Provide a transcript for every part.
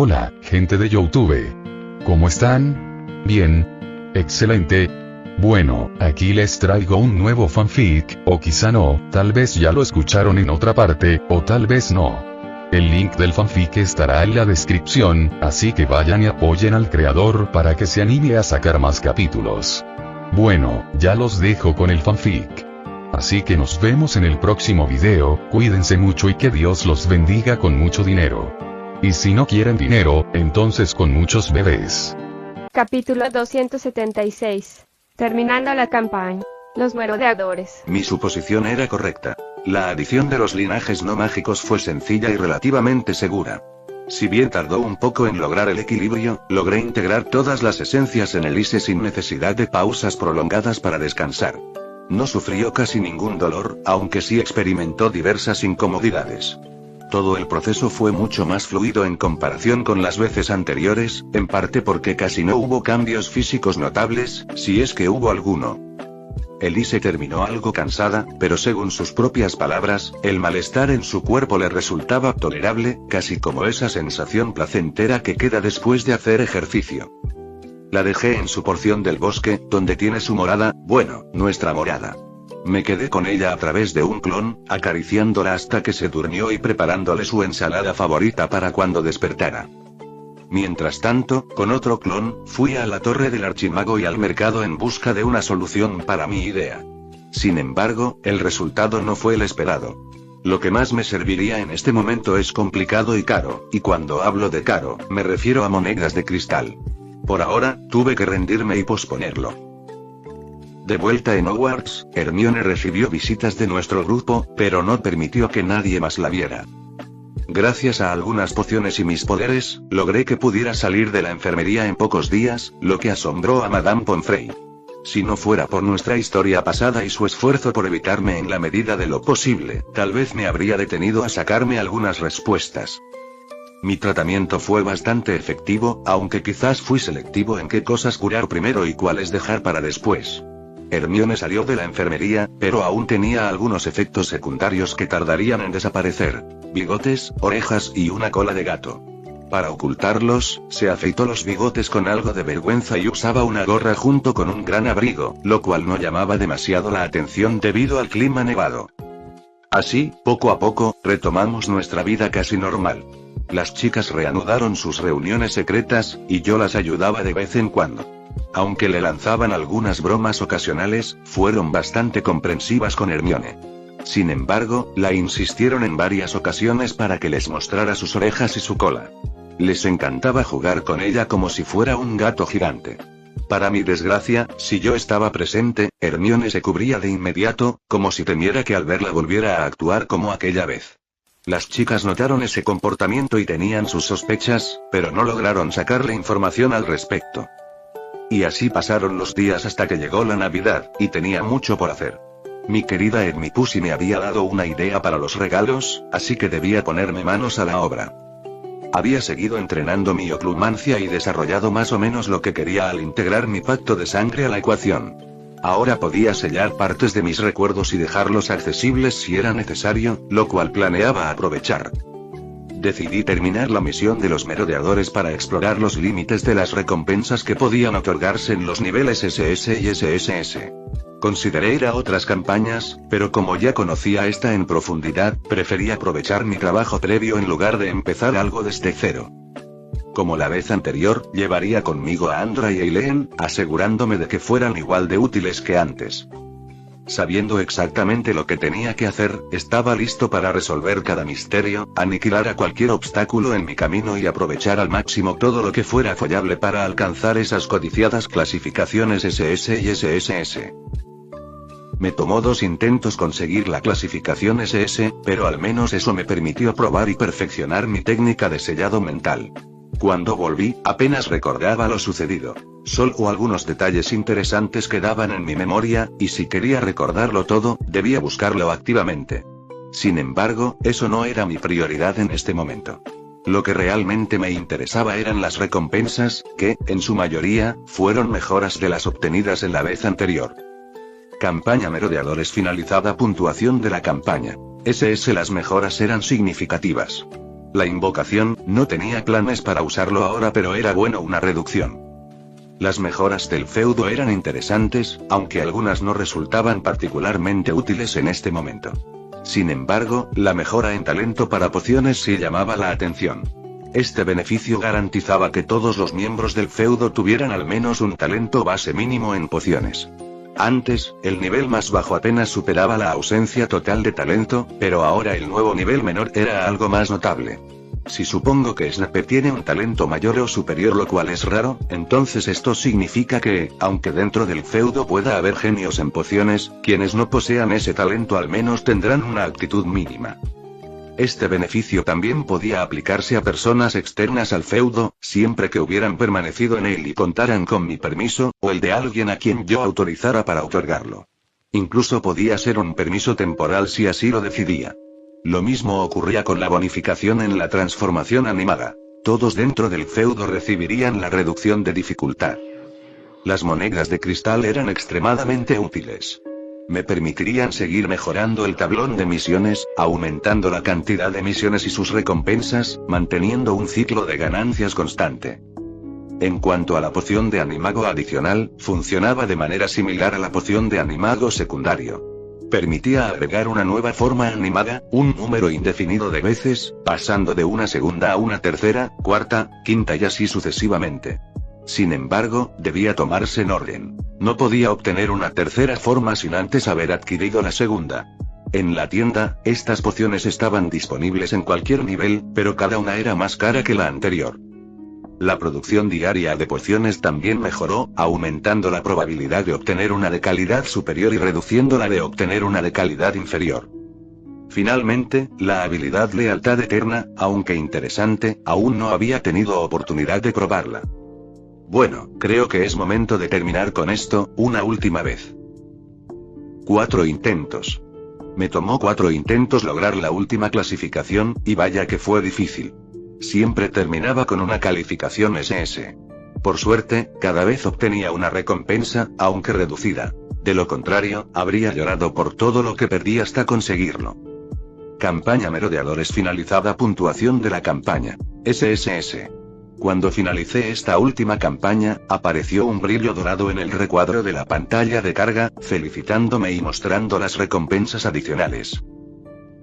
Hola, gente de YouTube. ¿Cómo están? Bien. Excelente. Bueno, aquí les traigo un nuevo fanfic, o quizá no, tal vez ya lo escucharon en otra parte, o tal vez no. El link del fanfic estará en la descripción, así que vayan y apoyen al creador para que se anime a sacar más capítulos. Bueno, ya los dejo con el fanfic. Así que nos vemos en el próximo video, cuídense mucho y que Dios los bendiga con mucho dinero. Y si no quieren dinero, entonces con muchos bebés. Capítulo 276. Terminando la campaña. Los merodeadores. Mi suposición era correcta. La adición de los linajes no mágicos fue sencilla y relativamente segura. Si bien tardó un poco en lograr el equilibrio, logré integrar todas las esencias en el ISE sin necesidad de pausas prolongadas para descansar. No sufrió casi ningún dolor, aunque sí experimentó diversas incomodidades. Todo el proceso fue mucho más fluido en comparación con las veces anteriores, en parte porque casi no hubo cambios físicos notables, si es que hubo alguno. Elise terminó algo cansada, pero según sus propias palabras, el malestar en su cuerpo le resultaba tolerable, casi como esa sensación placentera que queda después de hacer ejercicio. La dejé en su porción del bosque, donde tiene su morada, bueno, nuestra morada. Me quedé con ella a través de un clon, acariciándola hasta que se durmió y preparándole su ensalada favorita para cuando despertara. Mientras tanto, con otro clon, fui a la torre del archimago y al mercado en busca de una solución para mi idea. Sin embargo, el resultado no fue el esperado. Lo que más me serviría en este momento es complicado y caro, y cuando hablo de caro, me refiero a monedas de cristal. Por ahora, tuve que rendirme y posponerlo. De vuelta en Hogwarts, Hermione recibió visitas de nuestro grupo, pero no permitió que nadie más la viera. Gracias a algunas pociones y mis poderes, logré que pudiera salir de la enfermería en pocos días, lo que asombró a Madame Pomfrey. Si no fuera por nuestra historia pasada y su esfuerzo por evitarme en la medida de lo posible, tal vez me habría detenido a sacarme algunas respuestas. Mi tratamiento fue bastante efectivo, aunque quizás fui selectivo en qué cosas curar primero y cuáles dejar para después. Hermione salió de la enfermería, pero aún tenía algunos efectos secundarios que tardarían en desaparecer: bigotes, orejas y una cola de gato. Para ocultarlos, se afeitó los bigotes con algo de vergüenza y usaba una gorra junto con un gran abrigo, lo cual no llamaba demasiado la atención debido al clima nevado. Así, poco a poco, retomamos nuestra vida casi normal. Las chicas reanudaron sus reuniones secretas, y yo las ayudaba de vez en cuando. Aunque le lanzaban algunas bromas ocasionales, fueron bastante comprensivas con Hermione. Sin embargo, la insistieron en varias ocasiones para que les mostrara sus orejas y su cola. Les encantaba jugar con ella como si fuera un gato gigante. Para mi desgracia, si yo estaba presente, Hermione se cubría de inmediato, como si temiera que al verla volviera a actuar como aquella vez. Las chicas notaron ese comportamiento y tenían sus sospechas, pero no lograron sacarle información al respecto. Y así pasaron los días hasta que llegó la Navidad, y tenía mucho por hacer. Mi querida Amy Pussy me había dado una idea para los regalos, así que debía ponerme manos a la obra. Había seguido entrenando mi oclumancia y desarrollado más o menos lo que quería al integrar mi pacto de sangre a la ecuación. Ahora podía sellar partes de mis recuerdos y dejarlos accesibles si era necesario, lo cual planeaba aprovechar. Decidí terminar la misión de los merodeadores para explorar los límites de las recompensas que podían otorgarse en los niveles SS y SSS. Consideré ir a otras campañas, pero como ya conocía esta en profundidad, preferí aprovechar mi trabajo previo en lugar de empezar algo desde cero. Como la vez anterior, llevaría conmigo a Andra y Eileen, asegurándome de que fueran igual de útiles que antes. Sabiendo exactamente lo que tenía que hacer, estaba listo para resolver cada misterio, aniquilar a cualquier obstáculo en mi camino y aprovechar al máximo todo lo que fuera follable para alcanzar esas codiciadas clasificaciones SS y SSS. Me tomó 2 intentos conseguir la clasificación SS, pero al menos eso me permitió probar y perfeccionar mi técnica de sellado mental. Cuando volví, apenas recordaba lo sucedido. Solo algunos detalles interesantes quedaban en mi memoria, y si quería recordarlo todo, debía buscarlo activamente. Sin embargo, eso no era mi prioridad en este momento. Lo que realmente me interesaba eran las recompensas, que, en su mayoría, fueron mejoras de las obtenidas en la vez anterior. Campaña Merodeadores finalizada. Puntuación de la campaña. SS. Las mejoras eran significativas. La invocación, no tenía planes para usarlo ahora, pero era bueno una reducción. Las mejoras del feudo eran interesantes, aunque algunas no resultaban particularmente útiles en este momento. Sin embargo, la mejora en talento para pociones sí llamaba la atención. Este beneficio garantizaba que todos los miembros del feudo tuvieran al menos un talento base mínimo en pociones. Antes, el nivel más bajo apenas superaba la ausencia total de talento, pero ahora el nuevo nivel menor era algo más notable. Si supongo que Snape tiene un talento mayor o superior, lo cual es raro, entonces esto significa que, aunque dentro del feudo pueda haber genios en pociones, quienes no posean ese talento al menos tendrán una actitud mínima. Este beneficio también podía aplicarse a personas externas al feudo, siempre que hubieran permanecido en él y contaran con mi permiso, o el de alguien a quien yo autorizara para otorgarlo. Incluso podía ser un permiso temporal si así lo decidía. Lo mismo ocurría con la bonificación en la transformación animada. Todos dentro del feudo recibirían la reducción de dificultad. Las monedas de cristal eran extremadamente útiles. Me permitirían seguir mejorando el tablón de misiones, aumentando la cantidad de misiones y sus recompensas, manteniendo un ciclo de ganancias constante. En cuanto a la poción de animago adicional, funcionaba de manera similar a la poción de animago secundario. Permitía agregar una nueva forma animada, un número indefinido de veces, pasando de una segunda a una tercera, cuarta, quinta y así sucesivamente. Sin embargo, debía tomarse en orden. No podía obtener una tercera forma sin antes haber adquirido la segunda. En la tienda, estas pociones estaban disponibles en cualquier nivel, pero cada una era más cara que la anterior. La producción diaria de pociones también mejoró, aumentando la probabilidad de obtener una de calidad superior y reduciendo la de obtener una de calidad inferior. Finalmente, la habilidad Lealtad Eterna, aunque interesante, aún no había tenido oportunidad de probarla. Bueno, creo que es momento de terminar con esto, una última vez. 4 intentos. Me tomó 4 intentos lograr la última clasificación, y vaya que fue difícil. Siempre terminaba con una calificación SS. Por suerte, cada vez obtenía una recompensa, aunque reducida. De lo contrario, habría llorado por todo lo que perdí hasta conseguirlo. Campaña Merodeadores finalizada. Puntuación de la campaña. SSS. Cuando finalicé esta última campaña, apareció un brillo dorado en el recuadro de la pantalla de carga, felicitándome y mostrando las recompensas adicionales.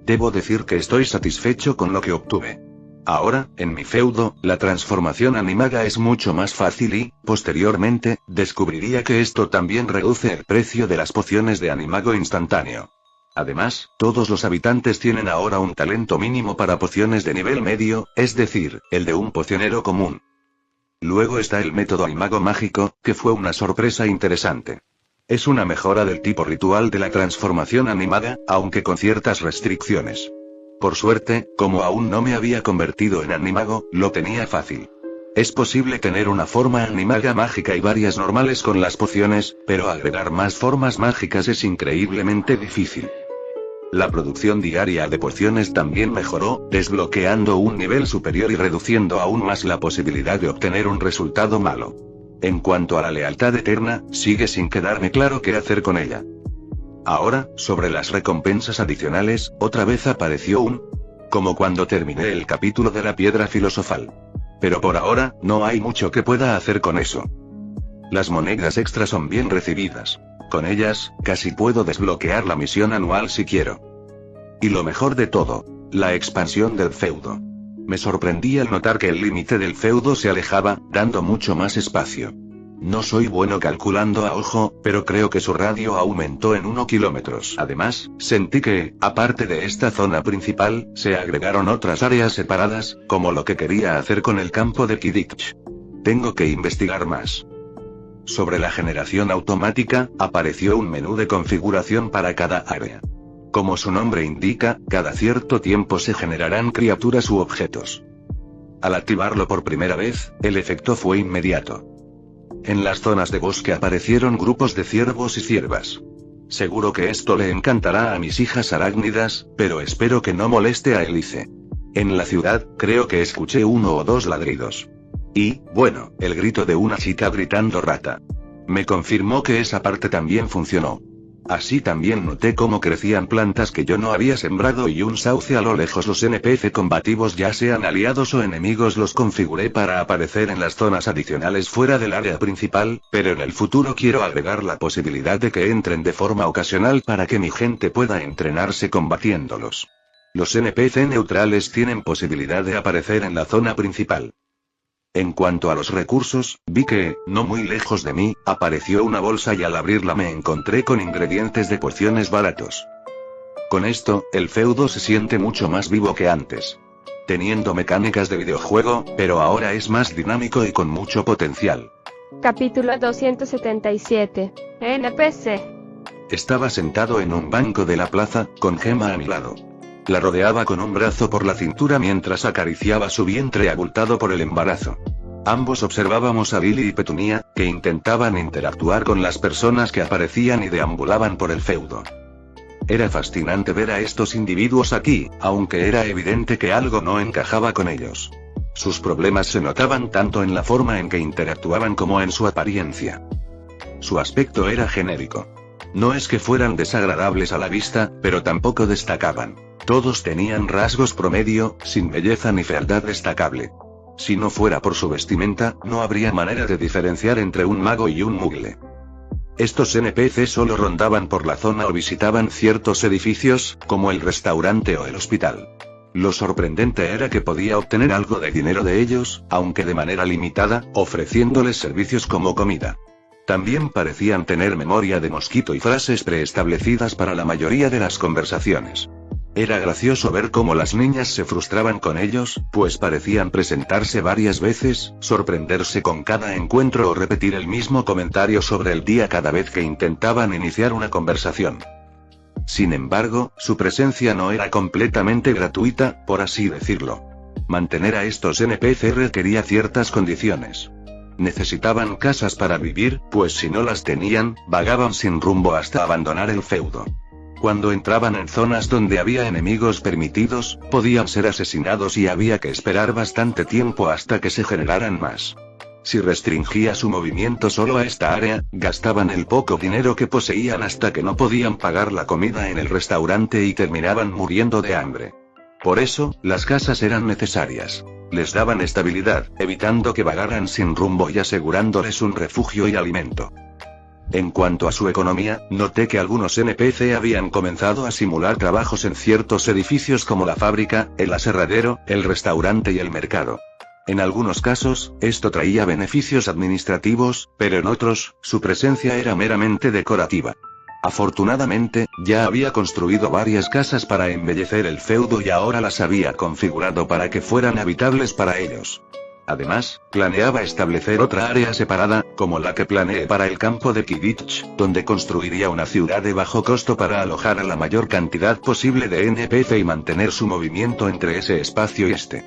Debo decir que estoy satisfecho con lo que obtuve. Ahora, en mi feudo, la transformación animada es mucho más fácil y, posteriormente, descubriría que esto también reduce el precio de las pociones de animago instantáneo. Además, todos los habitantes tienen ahora un talento mínimo para pociones de nivel medio, es decir, el de un pocionero común. Luego está el método animago mágico, que fue una sorpresa interesante. Es una mejora del tipo ritual de la transformación animada, aunque con ciertas restricciones. Por suerte, como aún no me había convertido en animago, lo tenía fácil. Es posible tener una forma animaga mágica y varias normales con las pociones, pero agregar más formas mágicas es increíblemente difícil. La producción diaria de pociones también mejoró, desbloqueando un nivel superior y reduciendo aún más la posibilidad de obtener un resultado malo. En cuanto a la lealtad eterna, sigue sin quedarme claro qué hacer con ella. Ahora, sobre las recompensas adicionales, otra vez apareció como cuando terminé el capítulo de la piedra filosofal. Pero por ahora, no hay mucho que pueda hacer con eso. Las monedas extras son bien recibidas. Con ellas, casi puedo desbloquear la misión anual si quiero. Y lo mejor de todo, la expansión del feudo. Me sorprendí al notar que el límite del feudo se alejaba, dando mucho más espacio. No soy bueno calculando a ojo, pero creo que su radio aumentó en 1 kilómetro. Además, sentí que, aparte de esta zona principal, se agregaron otras áreas separadas, como lo que quería hacer con el campo de Quidditch. Tengo que investigar más. Sobre la generación automática, apareció un menú de configuración para cada área. Como su nombre indica, cada cierto tiempo se generarán criaturas u objetos. Al activarlo por primera vez, el efecto fue inmediato. En las zonas de bosque aparecieron grupos de ciervos y ciervas. Seguro que esto le encantará a mis hijas arácnidas, pero espero que no moleste a Elise. En la ciudad, creo que escuché 1 o 2 ladridos. Y, bueno, el grito de una chica gritando rata. Me confirmó que esa parte también funcionó. Así también noté cómo crecían plantas que yo no había sembrado y un sauce a lo lejos. Los NPC combativos, ya sean aliados o enemigos, los configuré para aparecer en las zonas adicionales fuera del área principal, pero en el futuro quiero agregar la posibilidad de que entren de forma ocasional para que mi gente pueda entrenarse combatiéndolos. Los NPC neutrales tienen posibilidad de aparecer en la zona principal. En cuanto a los recursos, vi que, no muy lejos de mí, apareció una bolsa y al abrirla me encontré con ingredientes de pociones baratos. Con esto, el feudo se siente mucho más vivo que antes. Teniendo mecánicas de videojuego, pero ahora es más dinámico y con mucho potencial. Capítulo 277. NPC. Estaba sentado en un banco de la plaza, con Gemma a mi lado. La rodeaba con un brazo por la cintura mientras acariciaba su vientre abultado por el embarazo. Ambos observábamos a Lily y Petunia, que intentaban interactuar con las personas que aparecían y deambulaban por el feudo. Era fascinante ver a estos individuos aquí, aunque era evidente que algo no encajaba con ellos. Sus problemas se notaban tanto en la forma en que interactuaban como en su apariencia. Su aspecto era genérico. No es que fueran desagradables a la vista, pero tampoco destacaban. Todos tenían rasgos promedio, sin belleza ni fealdad destacable. Si no fuera por su vestimenta, no habría manera de diferenciar entre un mago y un mugle. Estos NPC solo rondaban por la zona o visitaban ciertos edificios, como el restaurante o el hospital. Lo sorprendente era que podía obtener algo de dinero de ellos, aunque de manera limitada, ofreciéndoles servicios como comida. También parecían tener memoria de mosquito y frases preestablecidas para la mayoría de las conversaciones. Era gracioso ver cómo las niñas se frustraban con ellos, pues parecían presentarse varias veces, sorprenderse con cada encuentro o repetir el mismo comentario sobre el día cada vez que intentaban iniciar una conversación. Sin embargo, su presencia no era completamente gratuita, por así decirlo. Mantener a estos NPC requería ciertas condiciones. Necesitaban casas para vivir, pues si no las tenían, vagaban sin rumbo hasta abandonar el feudo. Cuando entraban en zonas donde había enemigos permitidos, podían ser asesinados y había que esperar bastante tiempo hasta que se generaran más. Si restringía su movimiento solo a esta área, gastaban el poco dinero que poseían hasta que no podían pagar la comida en el restaurante y terminaban muriendo de hambre. Por eso, las casas eran necesarias. Les daban estabilidad, evitando que vagaran sin rumbo y asegurándoles un refugio y alimento. En cuanto a su economía, noté que algunos NPC habían comenzado a simular trabajos en ciertos edificios como la fábrica, el aserradero, el restaurante y el mercado. En algunos casos, esto traía beneficios administrativos, pero en otros, su presencia era meramente decorativa. Afortunadamente, ya había construido varias casas para embellecer el feudo y ahora las había configurado para que fueran habitables para ellos. Además, planeaba establecer otra área separada, como la que planeé para el campo de Quidditch, donde construiría una ciudad de bajo costo para alojar a la mayor cantidad posible de NPC y mantener su movimiento entre ese espacio y este.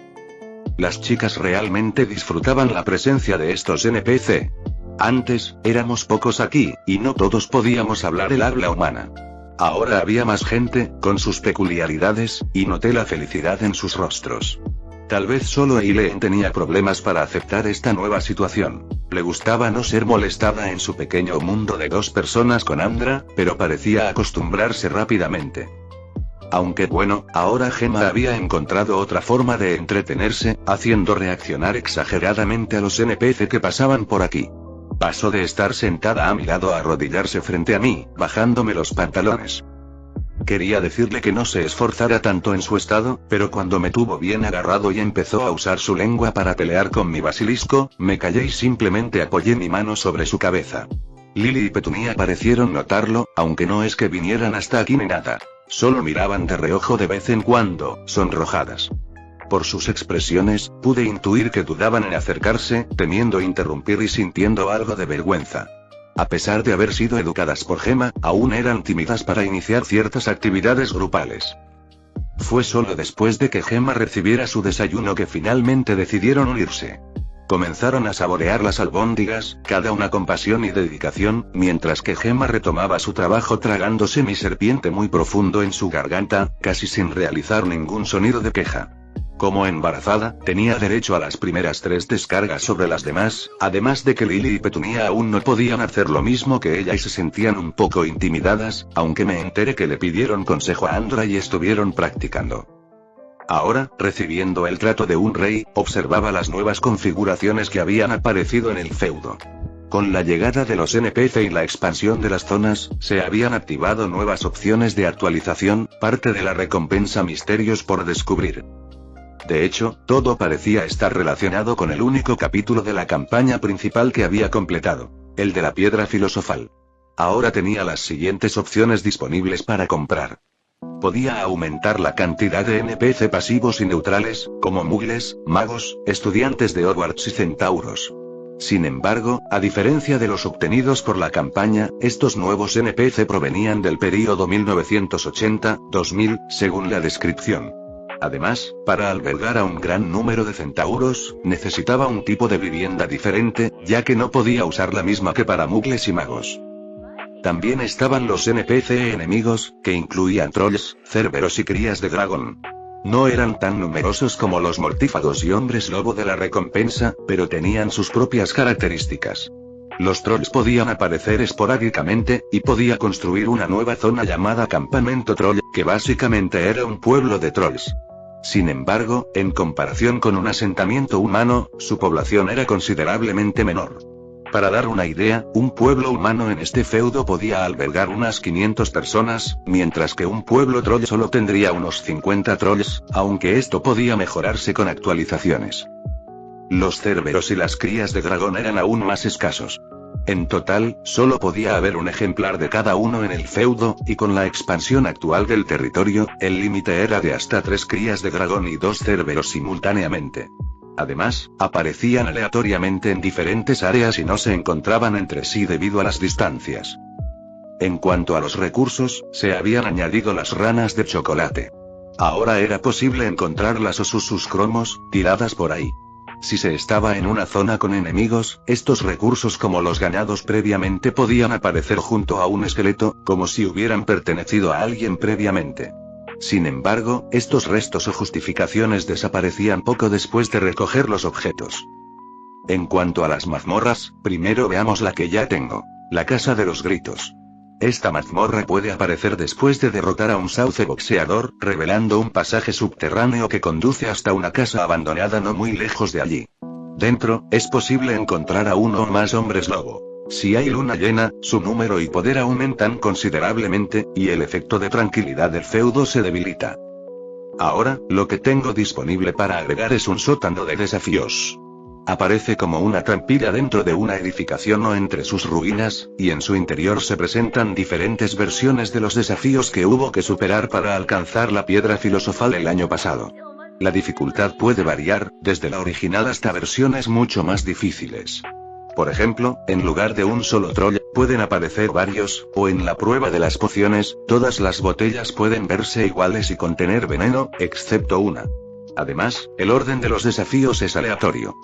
Las chicas realmente disfrutaban la presencia de estos NPC. Antes, éramos pocos aquí, y no todos podíamos hablar el habla humana. Ahora había más gente, con sus peculiaridades, y noté la felicidad en sus rostros. Tal vez solo Eileen tenía problemas para aceptar esta nueva situación. Le gustaba no ser molestada en su pequeño mundo de dos personas con Andra, pero parecía acostumbrarse rápidamente. Aunque bueno, ahora Gemma había encontrado otra forma de entretenerse, haciendo reaccionar exageradamente a los NPC que pasaban por aquí. Pasó de estar sentada a mi lado a arrodillarse frente a mí, bajándome los pantalones. Quería decirle que no se esforzara tanto en su estado, pero cuando me tuvo bien agarrado y empezó a usar su lengua para pelear con mi basilisco, me callé y simplemente apoyé mi mano sobre su cabeza. Lily y Petunia parecieron notarlo, aunque no es que vinieran hasta aquí ni nada. Solo miraban de reojo de vez en cuando, sonrojadas. Por sus expresiones, pude intuir que dudaban en acercarse, temiendo interrumpir y sintiendo algo de vergüenza. A pesar de haber sido educadas por Gemma, aún eran tímidas para iniciar ciertas actividades grupales. Fue solo después de que Gemma recibiera su desayuno que finalmente decidieron unirse. Comenzaron a saborear las albóndigas, cada una con pasión y dedicación, mientras que Gemma retomaba su trabajo tragándose mi serpiente muy profundo en su garganta, casi sin realizar ningún sonido de queja. Como embarazada, tenía derecho a las primeras 3 descargas sobre las demás, además de que Lily y Petunia aún no podían hacer lo mismo que ella y se sentían un poco intimidadas, aunque me enteré que le pidieron consejo a Andra y estuvieron practicando. Ahora, recibiendo el trato de un rey, observaba las nuevas configuraciones que habían aparecido en el feudo. Con la llegada de los NPC y la expansión de las zonas, se habían activado nuevas opciones de actualización, parte de la recompensa misterios por descubrir. De hecho, todo parecía estar relacionado con el único capítulo de la campaña principal que había completado, el de la piedra filosofal. Ahora tenía las siguientes opciones disponibles para comprar. Podía aumentar la cantidad de NPC pasivos y neutrales, como muggles, magos, estudiantes de Hogwarts y centauros. Sin embargo, a diferencia de los obtenidos por la campaña, estos nuevos NPC provenían del período 1980-2000, según la descripción. Además, para albergar a un gran número de centauros, necesitaba un tipo de vivienda diferente, ya que no podía usar la misma que para muggles y magos. También estaban los NPC enemigos, que incluían trolls, cerberos y crías de dragón. No eran tan numerosos como los mortífagos y hombres lobo de la recompensa, pero tenían sus propias características. Los trolls podían aparecer esporádicamente, y podía construir una nueva zona llamada Campamento Troll, que básicamente era un pueblo de trolls. Sin embargo, en comparación con un asentamiento humano, su población era considerablemente menor. Para dar una idea, un pueblo humano en este feudo podía albergar unas 500 personas, mientras que un pueblo troll solo tendría unos 50 trolls, aunque esto podía mejorarse con actualizaciones. Los cerberos y las crías de dragón eran aún más escasos. En total, solo podía haber un ejemplar de cada uno en el feudo, y con la expansión actual del territorio, el límite era de hasta 3 crías de dragón y 2 cerberos simultáneamente. Además, aparecían aleatoriamente en diferentes áreas y no se encontraban entre sí debido a las distancias. En cuanto a los recursos, se habían añadido las ranas de chocolate. Ahora era posible encontrar las Osusus cromos, tiradas por ahí. Si se estaba en una zona con enemigos, estos recursos como los ganados previamente podían aparecer junto a un esqueleto, como si hubieran pertenecido a alguien previamente. Sin embargo, estos restos o justificaciones desaparecían poco después de recoger los objetos. En cuanto a las mazmorras, primero veamos la que ya tengo. La Casa de los Gritos. Esta mazmorra puede aparecer después de derrotar a un sauce boxeador, revelando un pasaje subterráneo que conduce hasta una casa abandonada no muy lejos de allí. Dentro, es posible encontrar a uno o más hombres lobo. Si hay luna llena, su número y poder aumentan considerablemente, y el efecto de tranquilidad del feudo se debilita. Ahora, lo que tengo disponible para agregar es un sótano de desafíos. Aparece como una trampilla dentro de una edificación o entre sus ruinas, y en su interior se presentan diferentes versiones de los desafíos que hubo que superar para alcanzar la piedra filosofal el año pasado. La dificultad puede variar, desde la original hasta versiones mucho más difíciles. Por ejemplo, en lugar de un solo troll, pueden aparecer varios, o en la prueba de las pociones, todas las botellas pueden verse iguales y contener veneno, excepto una. Además, el orden de los desafíos es aleatorio.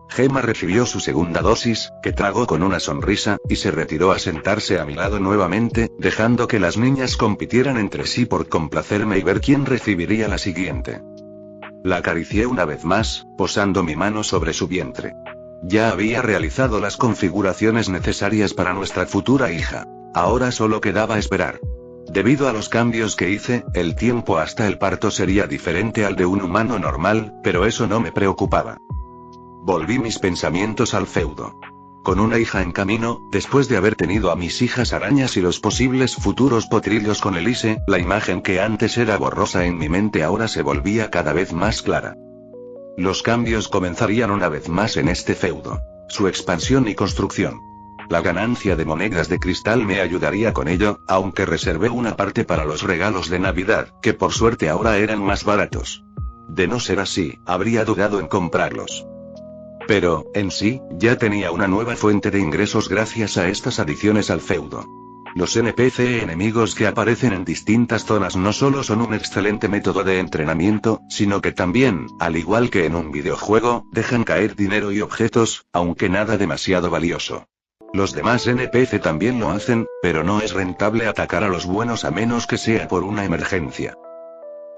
Gemma recibió su segunda dosis, que tragó con una sonrisa, y se retiró a sentarse a mi lado nuevamente, dejando que las niñas compitieran entre sí por complacerme y ver quién recibiría la siguiente. La acaricié una vez más, posando mi mano sobre su vientre. Ya había realizado las configuraciones necesarias para nuestra futura hija. Ahora solo quedaba esperar. Debido a los cambios que hice, el tiempo hasta el parto sería diferente al de un humano normal, pero eso no me preocupaba. Volví mis pensamientos al feudo. Con una hija en camino, después de haber tenido a mis hijas arañas y los posibles futuros potrillos con Elise, la imagen que antes era borrosa en mi mente ahora se volvía cada vez más clara. Los cambios comenzarían una vez más en este feudo. Su expansión y construcción. La ganancia de monedas de cristal me ayudaría con ello, aunque reservé una parte para los regalos de Navidad, que por suerte ahora eran más baratos. De no ser así, habría dudado en comprarlos. Pero, en sí, ya tenía una nueva fuente de ingresos gracias a estas adiciones al feudo. Los NPC enemigos que aparecen en distintas zonas no solo son un excelente método de entrenamiento, sino que también, al igual que en un videojuego, dejan caer dinero y objetos, aunque nada demasiado valioso. Los demás NPC también lo hacen, pero no es rentable atacar a los buenos a menos que sea por una emergencia.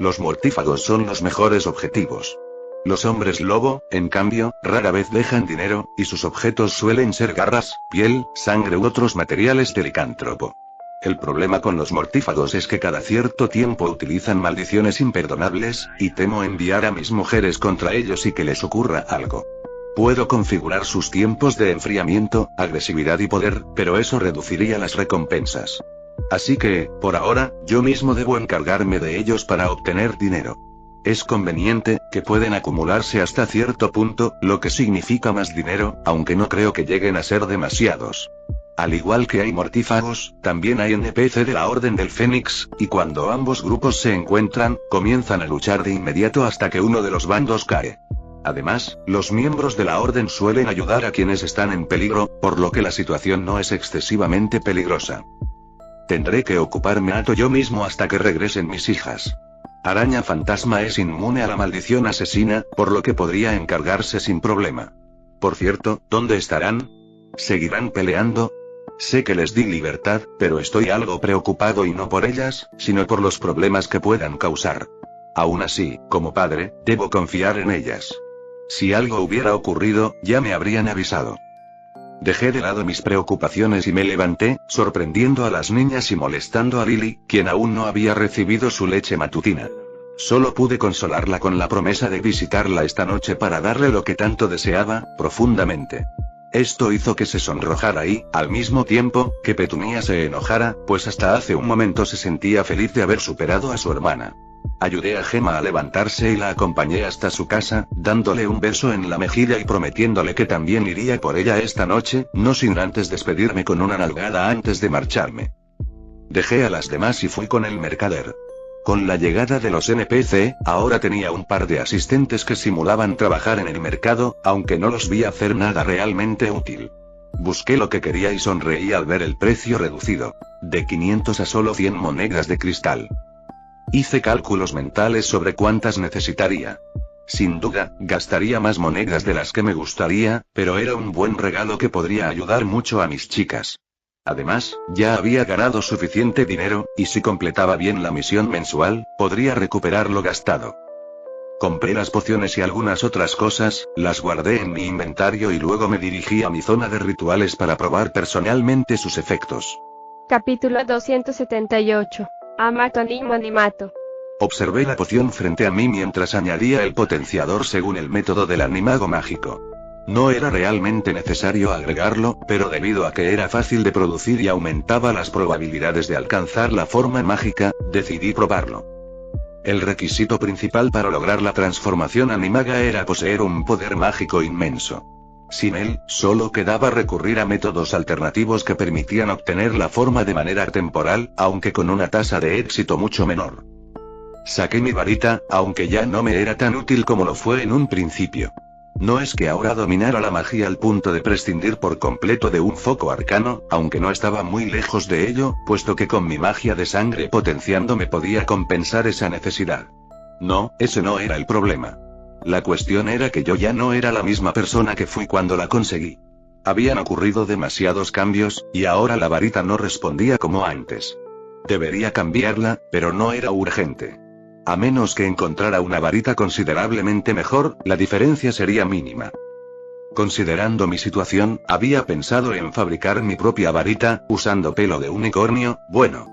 Los mortífagos son los mejores objetivos. Los hombres lobo, en cambio, rara vez dejan dinero, y sus objetos suelen ser garras, piel, sangre u otros materiales de licántropo. El problema con los mortífagos es que cada cierto tiempo utilizan maldiciones imperdonables, y temo enviar a mis mujeres contra ellos y que les ocurra algo. Puedo configurar sus tiempos de enfriamiento, agresividad y poder, pero eso reduciría las recompensas. Así que, por ahora, yo mismo debo encargarme de ellos para obtener dinero. Es conveniente, que pueden acumularse hasta cierto punto, lo que significa más dinero, aunque no creo que lleguen a ser demasiados. Al igual que hay mortífagos, también hay NPC de la Orden del Fénix, y cuando ambos grupos se encuentran, comienzan a luchar de inmediato hasta que uno de los bandos cae. Además, los miembros de la Orden suelen ayudar a quienes están en peligro, por lo que la situación no es excesivamente peligrosa. Tendré que ocuparme yo mismo hasta que regresen mis hijas. Araña Fantasma es inmune a la maldición asesina, por lo que podría encargarse sin problema. Por cierto, ¿dónde estarán? ¿Seguirán peleando? Sé que les di libertad, pero estoy algo preocupado y no por ellas, sino por los problemas que puedan causar. Aún así, como padre, debo confiar en ellas. Si algo hubiera ocurrido, ya me habrían avisado. Dejé de lado mis preocupaciones y me levanté, sorprendiendo a las niñas y molestando a Lily, quien aún no había recibido su leche matutina. Solo pude consolarla con la promesa de visitarla esta noche para darle lo que tanto deseaba, profundamente. Esto hizo que se sonrojara y, al mismo tiempo, que Petunia se enojara, pues hasta hace un momento se sentía feliz de haber superado a su hermana. Ayudé a Gemma a levantarse y la acompañé hasta su casa, dándole un beso en la mejilla y prometiéndole que también iría por ella esta noche, no sin antes despedirme con una nalgada antes de marcharme. Dejé a las demás y fui con el mercader. Con la llegada de los NPC, ahora tenía un par de asistentes que simulaban trabajar en el mercado, aunque no los vi hacer nada realmente útil. Busqué lo que quería y sonreí al ver el precio reducido. De 500 a solo 100 monedas de cristal. Hice cálculos mentales sobre cuántas necesitaría. Sin duda, gastaría más monedas de las que me gustaría, pero era un buen regalo que podría ayudar mucho a mis chicas. Además, ya había ganado suficiente dinero, y si completaba bien la misión mensual, podría recuperar lo gastado. Compré las pociones y algunas otras cosas, las guardé en mi inventario y luego me dirigí a mi zona de rituales para probar personalmente sus efectos. Capítulo 278. Amato Animato. Observé la poción frente a mí mientras añadía el potenciador según el método del animago mágico. No era realmente necesario agregarlo, pero debido a que era fácil de producir y aumentaba las probabilidades de alcanzar la forma mágica, decidí probarlo. El requisito principal para lograr la transformación animaga era poseer un poder mágico inmenso. Sin él, solo quedaba recurrir a métodos alternativos que permitían obtener la forma de manera temporal, aunque con una tasa de éxito mucho menor. Saqué mi varita, aunque ya no me era tan útil como lo fue en un principio. No es que ahora dominara la magia al punto de prescindir por completo de un foco arcano, aunque no estaba muy lejos de ello, puesto que con mi magia de sangre potenciando me podía compensar esa necesidad. No, ese no era el problema. La cuestión era que yo ya no era la misma persona que fui cuando la conseguí. Habían ocurrido demasiados cambios, y ahora la varita no respondía como antes. Debería cambiarla, pero no era urgente. A menos que encontrara una varita considerablemente mejor, la diferencia sería mínima. Considerando mi situación, había pensado en fabricar mi propia varita, usando pelo de unicornio,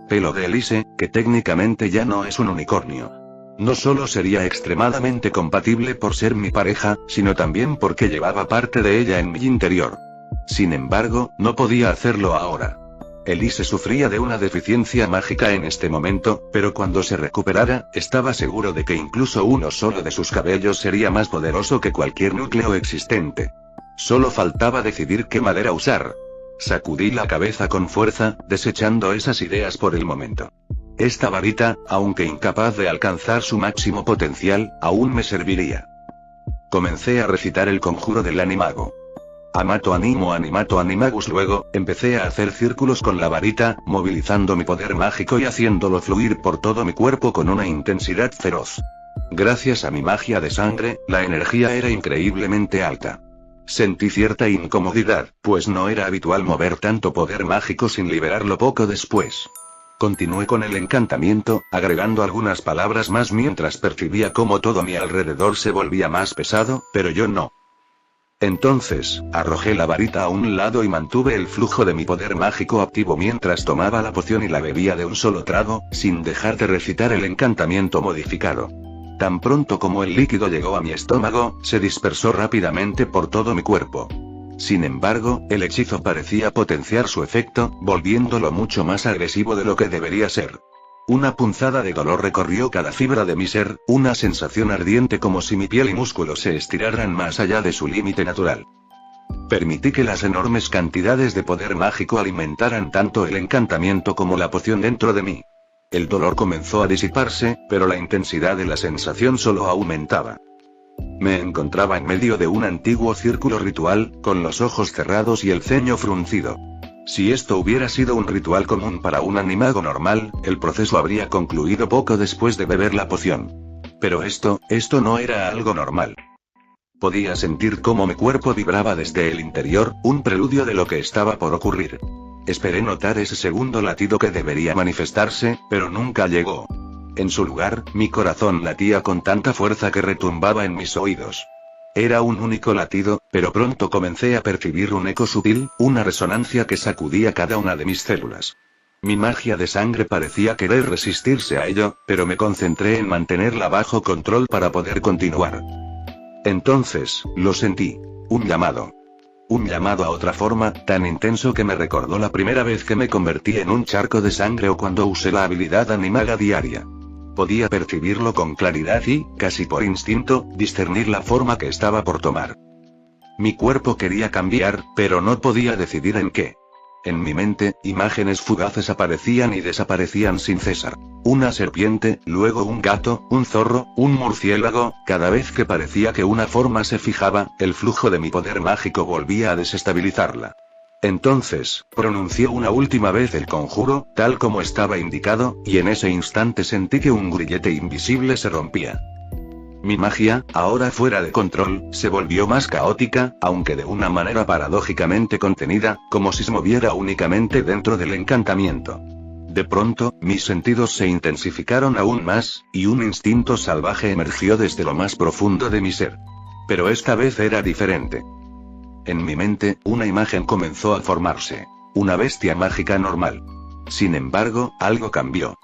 pelo de Elise, que técnicamente ya no es un unicornio. No solo sería extremadamente compatible por ser mi pareja, sino también porque llevaba parte de ella en mi interior. Sin embargo, no podía hacerlo ahora. Elise sufría de una deficiencia mágica en este momento, pero cuando se recuperara, estaba seguro de que incluso uno solo de sus cabellos sería más poderoso que cualquier núcleo existente. Solo faltaba decidir qué madera usar. Sacudí la cabeza con fuerza, desechando esas ideas por el momento. Esta varita, aunque incapaz de alcanzar su máximo potencial, aún me serviría. Comencé a recitar el conjuro del animago. Amato animo animato animagus. Luego, empecé a hacer círculos con la varita, movilizando mi poder mágico y haciéndolo fluir por todo mi cuerpo con una intensidad feroz. Gracias a mi magia de sangre, la energía era increíblemente alta. Sentí cierta incomodidad, pues no era habitual mover tanto poder mágico sin liberarlo poco después. Continué con el encantamiento, agregando algunas palabras más mientras percibía cómo todo a mi alrededor se volvía más pesado, pero yo no. Entonces, arrojé la varita a un lado y mantuve el flujo de mi poder mágico activo mientras tomaba la poción y la bebía de un solo trago, sin dejar de recitar el encantamiento modificado. Tan pronto como el líquido llegó a mi estómago, se dispersó rápidamente por todo mi cuerpo. Sin embargo, el hechizo parecía potenciar su efecto, volviéndolo mucho más agresivo de lo que debería ser. Una punzada de dolor recorrió cada fibra de mi ser, una sensación ardiente como si mi piel y músculos se estiraran más allá de su límite natural. Permití que las enormes cantidades de poder mágico alimentaran tanto el encantamiento como la poción dentro de mí. El dolor comenzó a disiparse, pero la intensidad de la sensación solo aumentaba. Me encontraba en medio de un antiguo círculo ritual, con los ojos cerrados y el ceño fruncido. Si esto hubiera sido un ritual común para un animago normal, el proceso habría concluido poco después de beber la poción. Pero esto no era algo normal. Podía sentir cómo mi cuerpo vibraba desde el interior, un preludio de lo que estaba por ocurrir. Esperé notar ese segundo latido que debería manifestarse, pero nunca llegó. En su lugar, mi corazón latía con tanta fuerza que retumbaba en mis oídos. Era un único latido, pero pronto comencé a percibir un eco sutil, una resonancia que sacudía cada una de mis células. Mi magia de sangre parecía querer resistirse a ello, pero me concentré en mantenerla bajo control para poder continuar. Entonces, lo sentí. Un llamado. Un llamado a otra forma, tan intenso que me recordó la primera vez que me convertí en un charco de sangre o cuando usé la habilidad animaga diaria. Podía percibirlo con claridad y, casi por instinto, discernir la forma que estaba por tomar. Mi cuerpo quería cambiar, pero no podía decidir en qué. En mi mente, imágenes fugaces aparecían y desaparecían sin cesar. Una serpiente, luego un gato, un zorro, un murciélago, cada vez que parecía que una forma se fijaba, el flujo de mi poder mágico volvía a desestabilizarla. Entonces, pronuncié una última vez el conjuro, tal como estaba indicado, y en ese instante sentí que un grillete invisible se rompía. Mi magia, ahora fuera de control, se volvió más caótica, aunque de una manera paradójicamente contenida, como si se moviera únicamente dentro del encantamiento. De pronto, mis sentidos se intensificaron aún más, y un instinto salvaje emergió desde lo más profundo de mi ser. Pero esta vez era diferente. En mi mente, una imagen comenzó a formarse. Una bestia mágica normal. Sin embargo, algo cambió.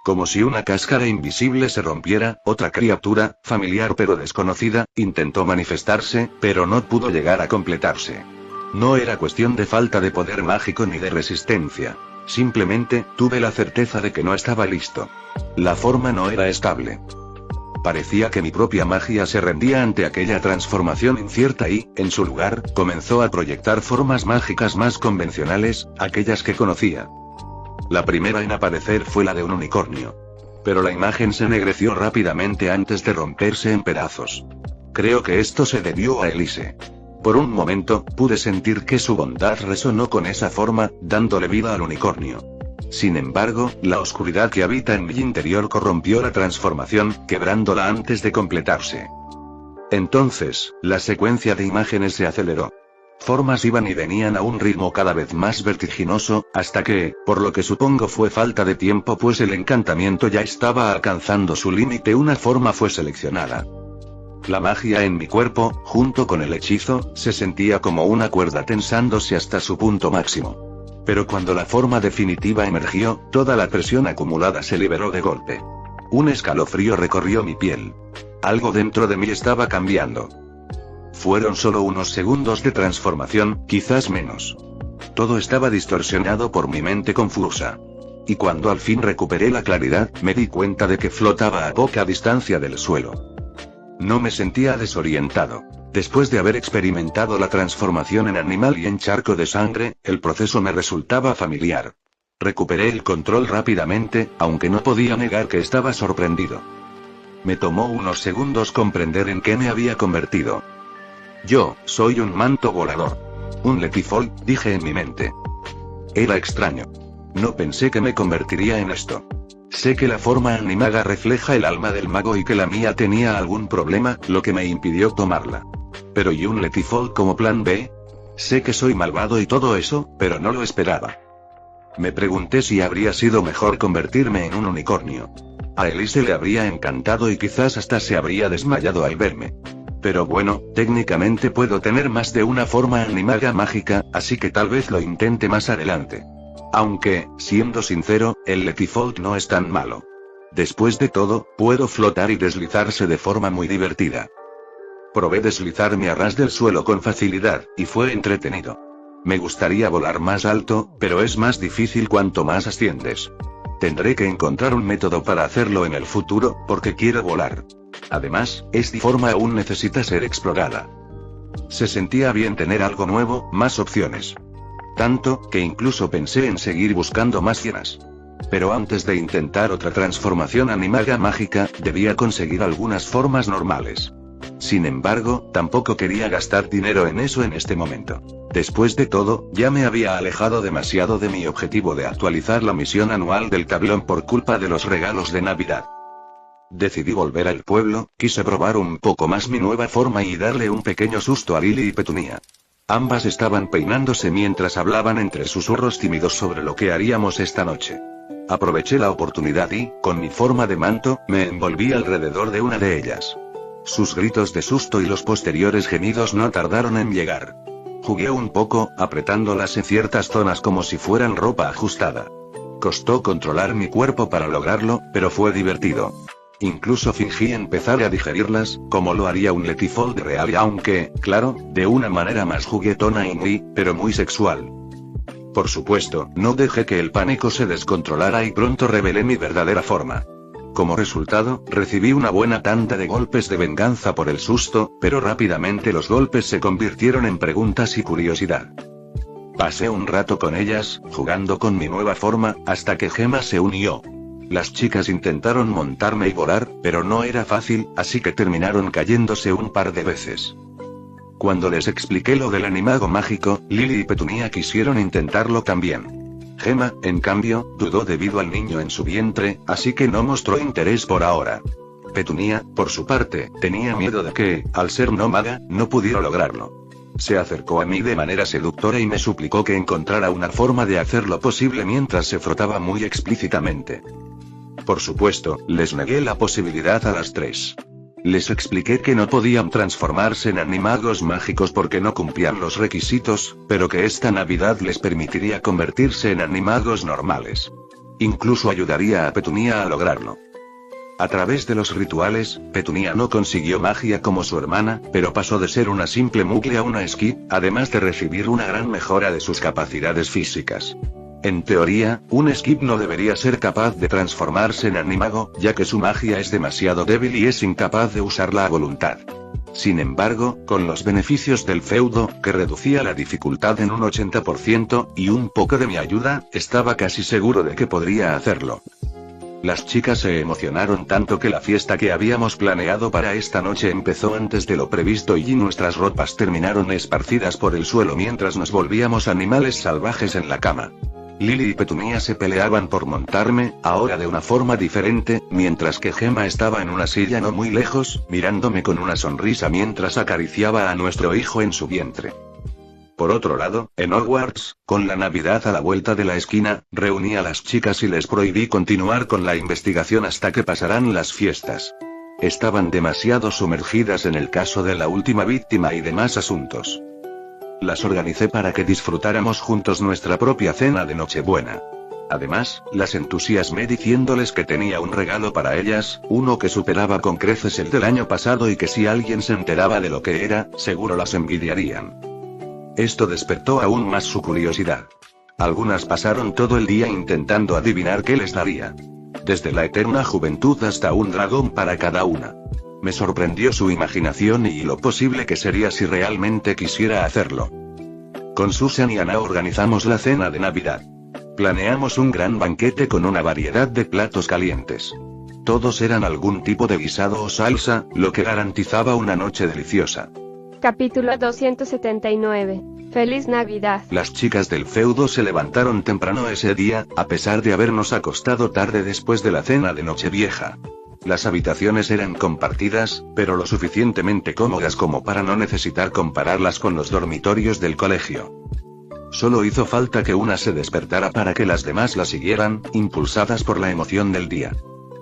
Como si una cáscara invisible se rompiera, otra criatura, familiar pero desconocida, intentó manifestarse, pero no pudo llegar a completarse. No era cuestión de falta de poder mágico ni de resistencia. Simplemente, tuve la certeza de que no estaba listo. La forma no era estable. Parecía que mi propia magia se rendía ante aquella transformación incierta y, en su lugar, comenzó a proyectar formas mágicas más convencionales, aquellas que conocía. La primera en aparecer fue la de un unicornio. Pero la imagen se ennegreció rápidamente antes de romperse en pedazos. Creo que esto se debió a Elise. Por un momento, pude sentir que su bondad resonó con esa forma, dándole vida al unicornio. Sin embargo, la oscuridad que habita en mi interior corrompió la transformación, quebrándola antes de completarse. Entonces, la secuencia de imágenes se aceleró. Formas iban y venían a un ritmo cada vez más vertiginoso, hasta que, por lo que supongo fue falta de tiempo pues el encantamiento ya estaba alcanzando su límite, una forma fue seleccionada. La magia en mi cuerpo, junto con el hechizo, se sentía como una cuerda tensándose hasta su punto máximo. Pero cuando la forma definitiva emergió, toda la presión acumulada se liberó de golpe. Un escalofrío recorrió mi piel. Algo dentro de mí estaba cambiando. Fueron solo unos segundos de transformación, quizás menos. Todo estaba distorsionado por mi mente confusa. Y cuando al fin recuperé la claridad, me di cuenta de que flotaba a poca distancia del suelo. No me sentía desorientado. Después de haber experimentado la transformación en animal y en charco de sangre, el proceso me resultaba familiar. Recuperé el control rápidamente, aunque no podía negar que estaba sorprendido. Me tomó unos segundos comprender en qué me había convertido. Yo, soy un manto volador. Un Letifold, dije en mi mente. Era extraño. No pensé que me convertiría en esto. Sé que la forma animaga refleja el alma del mago y que la mía tenía algún problema, lo que me impidió tomarla. Pero ¿y un Letifold como plan B? Sé que soy malvado y todo eso, pero no lo esperaba. Me pregunté si habría sido mejor convertirme en un unicornio. A Elise le habría encantado y quizás hasta se habría desmayado al verme. Pero bueno, técnicamente puedo tener más de una forma animaga mágica, así que tal vez lo intente más adelante. Aunque, siendo sincero, el Letifold no es tan malo. Después de todo, puedo flotar y deslizarse de forma muy divertida. Probé deslizarme a ras del suelo con facilidad, y fue entretenido. Me gustaría volar más alto, pero es más difícil cuanto más asciendes. Tendré que encontrar un método para hacerlo en el futuro, porque quiero volar. Además, esta forma aún necesita ser explorada. Se sentía bien tener algo nuevo, más opciones. Tanto, que incluso pensé en seguir buscando más hienas. Pero antes de intentar otra transformación animaga mágica, debía conseguir algunas formas normales. Sin embargo, tampoco quería gastar dinero en eso en este momento. Después de todo, ya me había alejado demasiado de mi objetivo de actualizar la misión anual del tablón por culpa de los regalos de Navidad. Decidí volver al pueblo, quise probar un poco más mi nueva forma y darle un pequeño susto a Lily y Petunia. Ambas estaban peinándose mientras hablaban entre susurros tímidos sobre lo que haríamos esta noche. Aproveché la oportunidad y, con mi forma de manto, me envolví alrededor de una de ellas. Sus gritos de susto y los posteriores gemidos no tardaron en llegar. Jugué un poco, apretándolas en ciertas zonas como si fueran ropa ajustada. Costó controlar mi cuerpo para lograrlo, pero fue divertido. Incluso fingí empezar a digerirlas, como lo haría un Letifold real, aunque, claro, de una manera más juguetona pero muy sexual. Por supuesto, no dejé que el pánico se descontrolara y pronto revelé mi verdadera forma. Como resultado, recibí una buena tanda de golpes de venganza por el susto, pero rápidamente los golpes se convirtieron en preguntas y curiosidad. Pasé un rato con ellas, jugando con mi nueva forma, hasta que Gemma se unió. Las chicas intentaron montarme y volar, pero no era fácil, así que terminaron cayéndose un par de veces. Cuando les expliqué lo del animago mágico, Lily y Petunia quisieron intentarlo también. Gemma, en cambio, dudó debido al niño en su vientre, así que no mostró interés por ahora. Petunia, por su parte, tenía miedo de que, al ser nómada, no pudiera lograrlo. Se acercó a mí de manera seductora y me suplicó que encontrara una forma de hacerlo posible mientras se frotaba muy explícitamente. Por supuesto, les negué la posibilidad a las tres. Les expliqué que no podían transformarse en animagos mágicos porque no cumplían los requisitos, pero que esta Navidad les permitiría convertirse en animagos normales. Incluso ayudaría a Petunia a lograrlo. A través de los rituales, Petunia no consiguió magia como su hermana, pero pasó de ser una simple muggle a una skip, además de recibir una gran mejora de sus capacidades físicas. En teoría, un skip no debería ser capaz de transformarse en animago, ya que su magia es demasiado débil y es incapaz de usarla a voluntad. Sin embargo, con los beneficios del feudo, que reducía la dificultad en un 80%, y un poco de mi ayuda, estaba casi seguro de que podría hacerlo. Las chicas se emocionaron tanto que la fiesta que habíamos planeado para esta noche empezó antes de lo previsto y nuestras ropas terminaron esparcidas por el suelo mientras nos volvíamos animales salvajes en la cama. Lily y Petunia se peleaban por montarme, ahora de una forma diferente, mientras que Gemma estaba en una silla no muy lejos, mirándome con una sonrisa mientras acariciaba a nuestro hijo en su vientre. Por otro lado, en Hogwarts, con la Navidad a la vuelta de la esquina, reuní a las chicas y les prohibí continuar con la investigación hasta que pasaran las fiestas. Estaban demasiado sumergidas en el caso de la última víctima y demás asuntos. Las organicé para que disfrutáramos juntos nuestra propia cena de Nochebuena. Además, las entusiasmé diciéndoles que tenía un regalo para ellas, uno que superaba con creces el del año pasado y que si alguien se enteraba de lo que era, seguro las envidiarían. Esto despertó aún más su curiosidad. Algunas pasaron todo el día intentando adivinar qué les daría. Desde la eterna juventud hasta un dragón para cada una. Me sorprendió su imaginación y lo posible que sería si realmente quisiera hacerlo. Con Susan y Anna organizamos la cena de Navidad. Planeamos un gran banquete con una variedad de platos calientes. Todos eran algún tipo de guisado o salsa, lo que garantizaba una noche deliciosa. Capítulo 279. Feliz Navidad. Las chicas del feudo se levantaron temprano ese día, a pesar de habernos acostado tarde después de la cena de Nochevieja. Las habitaciones eran compartidas, pero lo suficientemente cómodas como para no necesitar compararlas con los dormitorios del colegio. Solo hizo falta que una se despertara para que las demás la siguieran, impulsadas por la emoción del día.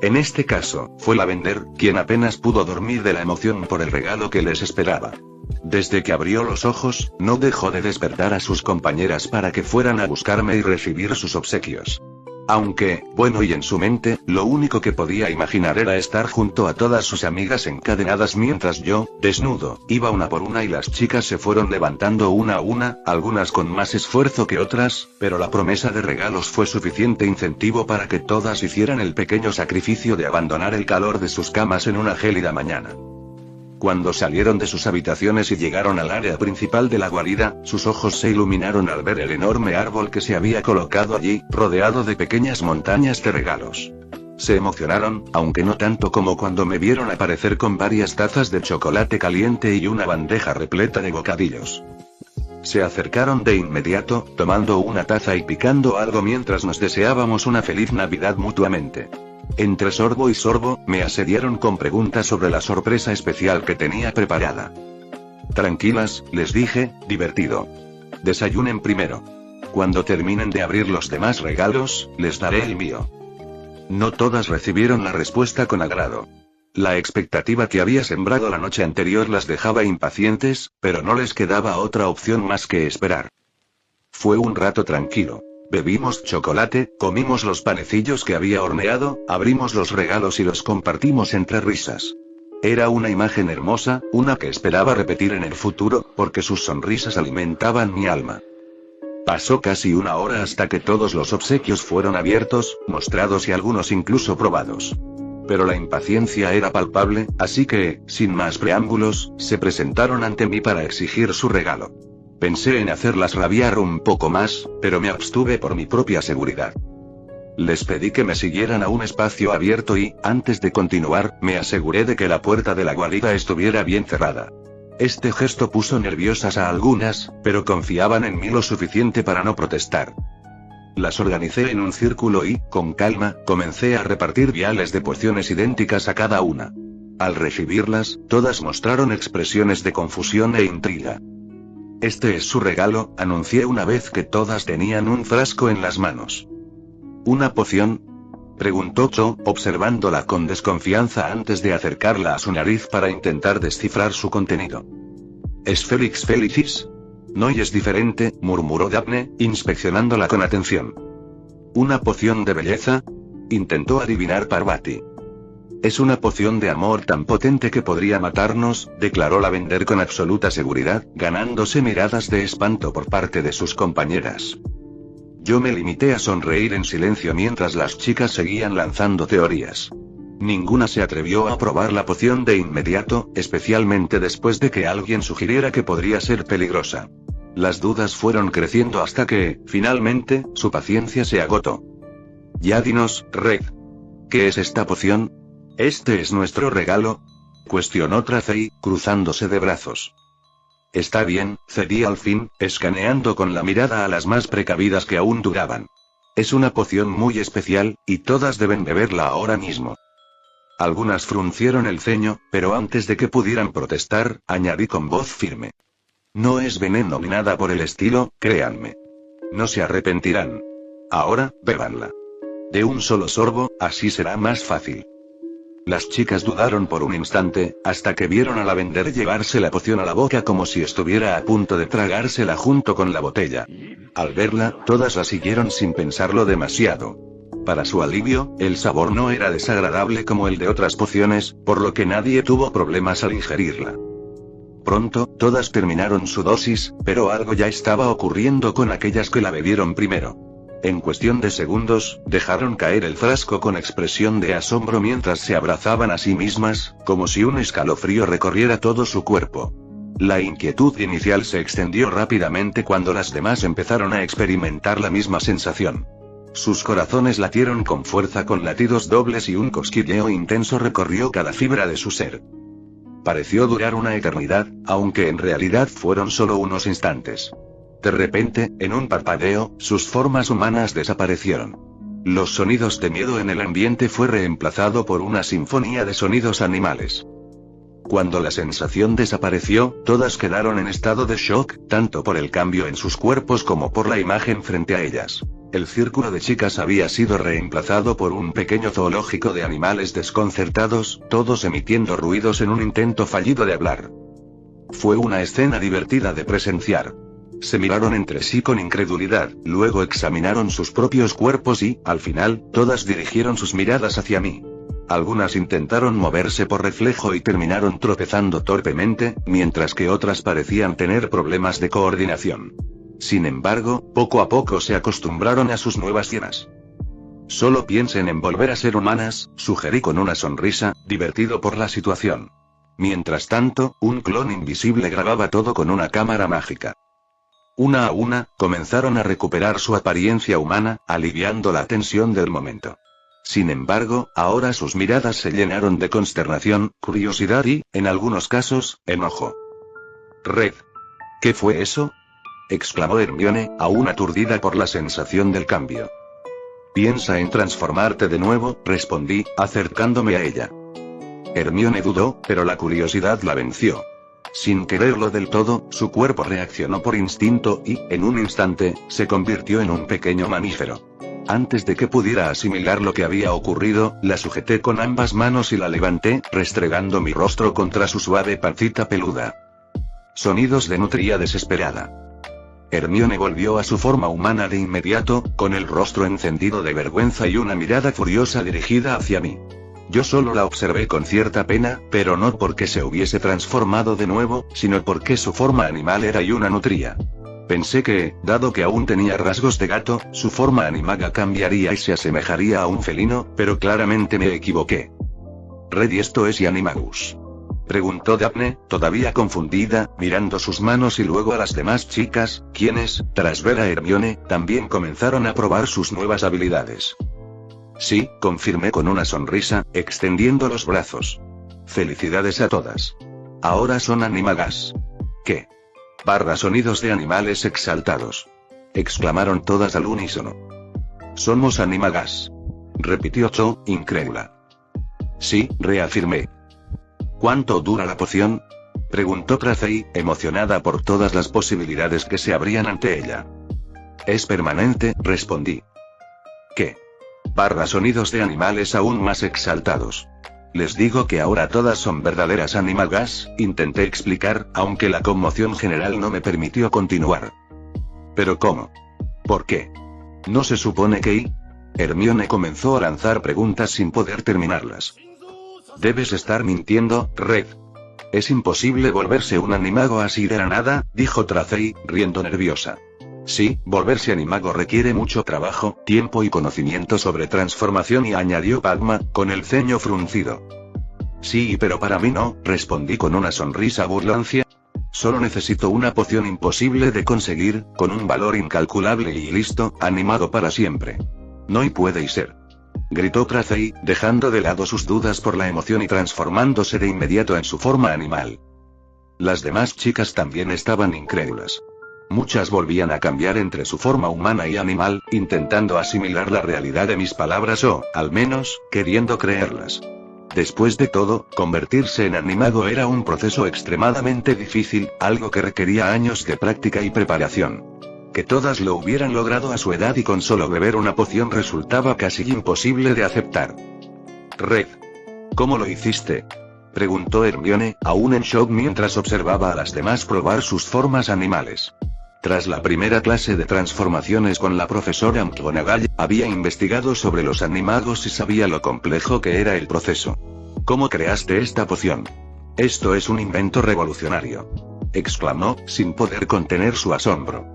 En este caso, fue Lavender, quien apenas pudo dormir de la emoción por el regalo que les esperaba. Desde que abrió los ojos, no dejó de despertar a sus compañeras para que fueran a buscarme y recibir sus obsequios. Aunque, bueno, y en su mente, lo único que podía imaginar era estar junto a todas sus amigas encadenadas mientras yo, desnudo, iba una por una y las chicas se fueron levantando una a una, algunas con más esfuerzo que otras, pero la promesa de regalos fue suficiente incentivo para que todas hicieran el pequeño sacrificio de abandonar el calor de sus camas en una gélida mañana. Cuando salieron de sus habitaciones y llegaron al área principal de la guarida, sus ojos se iluminaron al ver el enorme árbol que se había colocado allí, rodeado de pequeñas montañas de regalos. Se emocionaron, aunque no tanto como cuando me vieron aparecer con varias tazas de chocolate caliente y una bandeja repleta de bocadillos. Se acercaron de inmediato, tomando una taza y picando algo mientras nos deseábamos una feliz Navidad mutuamente. Entre sorbo y sorbo, me asediaron con preguntas sobre la sorpresa especial que tenía preparada. Tranquilas, les dije, divertido. Desayunen primero. Cuando terminen de abrir los demás regalos, les daré el mío. No todas recibieron la respuesta con agrado. La expectativa que había sembrado la noche anterior las dejaba impacientes, pero no les quedaba otra opción más que esperar. Fue un rato tranquilo. Bebimos chocolate, comimos los panecillos que había horneado, abrimos los regalos y los compartimos entre risas. Era una imagen hermosa, una que esperaba repetir en el futuro, porque sus sonrisas alimentaban mi alma. Pasó casi una hora hasta que todos los obsequios fueron abiertos, mostrados y algunos incluso probados. Pero la impaciencia era palpable, así que, sin más preámbulos, se presentaron ante mí para exigir su regalo. Pensé en hacerlas rabiar un poco más, pero me abstuve por mi propia seguridad. Les pedí que me siguieran a un espacio abierto y, antes de continuar, me aseguré de que la puerta de la guarida estuviera bien cerrada. Este gesto puso nerviosas a algunas, pero confiaban en mí lo suficiente para no protestar. Las organicé en un círculo y, con calma, comencé a repartir viales de pociones idénticas a cada una. Al recibirlas, todas mostraron expresiones de confusión e intriga. Este es su regalo, anuncié una vez que todas tenían un frasco en las manos. ¿Una poción?, preguntó Cho, observándola con desconfianza antes de acercarla a su nariz para intentar descifrar su contenido. ¿Es Felix Felicis? No, y es diferente, murmuró Daphne, inspeccionándola con atención. ¿Una poción de belleza?, intentó adivinar Parvati. Es una poción de amor tan potente que podría matarnos, declaró Lavender con absoluta seguridad, ganándose miradas de espanto por parte de sus compañeras. Yo me limité a sonreír en silencio mientras las chicas seguían lanzando teorías. Ninguna se atrevió a probar la poción de inmediato, especialmente después de que alguien sugiriera que podría ser peligrosa. Las dudas fueron creciendo hasta que, finalmente, su paciencia se agotó. Ya dinos, Red. ¿Qué es esta poción? ¿Este es nuestro regalo?, cuestionó Tracey, cruzándose de brazos. Está bien, cedí al fin, escaneando con la mirada a las más precavidas que aún duraban. Es una poción muy especial, y todas deben beberla ahora mismo. Algunas fruncieron el ceño, pero antes de que pudieran protestar, añadí con voz firme. No es veneno ni nada por el estilo, créanme. No se arrepentirán. Ahora, bébanla. De un solo sorbo, así será más fácil. Las chicas dudaron por un instante, hasta que vieron a Lavender llevarse la poción a la boca como si estuviera a punto de tragársela junto con la botella. Al verla, todas la siguieron sin pensarlo demasiado. Para su alivio, el sabor no era desagradable como el de otras pociones, por lo que nadie tuvo problemas al ingerirla. Pronto, todas terminaron su dosis, pero algo ya estaba ocurriendo con aquellas que la bebieron primero. En cuestión de segundos, dejaron caer el frasco con expresión de asombro mientras se abrazaban a sí mismas, como si un escalofrío recorriera todo su cuerpo. La inquietud inicial se extendió rápidamente cuando las demás empezaron a experimentar la misma sensación. Sus corazones latieron con fuerza con latidos dobles y un cosquilleo intenso recorrió cada fibra de su ser. Pareció durar una eternidad, aunque en realidad fueron solo unos instantes. De repente, en un parpadeo, sus formas humanas desaparecieron. Los sonidos de miedo en el ambiente fue reemplazado por una sinfonía de sonidos animales. Cuando la sensación desapareció, todas quedaron en estado de shock, tanto por el cambio en sus cuerpos como por la imagen frente a ellas. El círculo de chicas había sido reemplazado por un pequeño zoológico de animales desconcertados, todos emitiendo ruidos en un intento fallido de hablar. Fue una escena divertida de presenciar. Se miraron entre sí con incredulidad, luego examinaron sus propios cuerpos y, al final, todas dirigieron sus miradas hacia mí. Algunas intentaron moverse por reflejo y terminaron tropezando torpemente, mientras que otras parecían tener problemas de coordinación. Sin embargo, poco a poco se acostumbraron a sus nuevas llenas. Solo piensen en volver a ser humanas, sugerí con una sonrisa, divertido por la situación. Mientras tanto, un clon invisible grababa todo con una cámara mágica. Una a una, comenzaron a recuperar su apariencia humana, aliviando la tensión del momento. Sin embargo, ahora sus miradas se llenaron de consternación, curiosidad y, en algunos casos, enojo. «Red. ¿Qué fue eso?», exclamó Hermione, aún aturdida por la sensación del cambio. «Piensa en transformarte de nuevo», respondí, acercándome a ella. Hermione dudó, pero la curiosidad la venció. Sin quererlo del todo, su cuerpo reaccionó por instinto y, en un instante, se convirtió en un pequeño mamífero. Antes de que pudiera asimilar lo que había ocurrido, la sujeté con ambas manos y la levanté, restregando mi rostro contra su suave pancita peluda. Sonidos de nutria desesperada. Hermione volvió a su forma humana de inmediato, con el rostro encendido de vergüenza y una mirada furiosa dirigida hacia mí. Yo solo la observé con cierta pena, pero no porque se hubiese transformado de nuevo, sino porque su forma animal era una nutria. Pensé que, dado que aún tenía rasgos de gato, su forma animaga cambiaría y se asemejaría a un felino, pero claramente me equivoqué. «Red, ¿y esto es Animagus?», preguntó Daphne, todavía confundida, mirando sus manos y luego a las demás chicas, quienes, tras ver a Hermione, también comenzaron a probar sus nuevas habilidades. «Sí», confirmé con una sonrisa, extendiendo los brazos. «Felicidades a todas. Ahora son Animagas». «¿Qué?», sonidos de animales exaltados», exclamaron todas al unísono. «Somos Animagas», repitió Cho, incrédula. «Sí», reafirmé. «¿Cuánto dura la poción?», preguntó Tracey, emocionada por todas las posibilidades que se abrían ante ella. «Es permanente», respondí. «¿Qué?», sonidos de animales aún más exaltados. «Les digo que ahora todas son verdaderas Animagas», intenté explicar, aunque la conmoción general no me permitió continuar. «¿Pero cómo? ¿Por qué? ¿No se supone que...?» Hermione comenzó a lanzar preguntas sin poder terminarlas. «Debes estar mintiendo, Red. Es imposible volverse un animago así de la nada», dijo Tracey, riendo nerviosa. «Sí, volverse animago requiere mucho trabajo, tiempo y conocimiento sobre transformación», y añadió Padma, con el ceño fruncido. «Sí, pero para mí no», respondí con una sonrisa burlancia. «Solo necesito una poción imposible de conseguir, con un valor incalculable y listo, animado para siempre». «No y puede ser», gritó Tracey, dejando de lado sus dudas por la emoción y transformándose de inmediato en su forma animal. Las demás chicas también estaban incrédulas. Muchas volvían a cambiar entre su forma humana y animal, intentando asimilar la realidad de mis palabras o, al menos, queriendo creerlas. Después de todo, convertirse en animago era un proceso extremadamente difícil, algo que requería años de práctica y preparación. Que todas lo hubieran logrado a su edad y con solo beber una poción resultaba casi imposible de aceptar. «Red. ¿Cómo lo hiciste?», preguntó Hermione, aún en shock mientras observaba a las demás probar sus formas animales. Tras la primera clase de transformaciones con la profesora McGonagall, había investigado sobre los animagos y sabía lo complejo que era el proceso. «¿Cómo creaste esta poción? Esto es un invento revolucionario», exclamó, sin poder contener su asombro.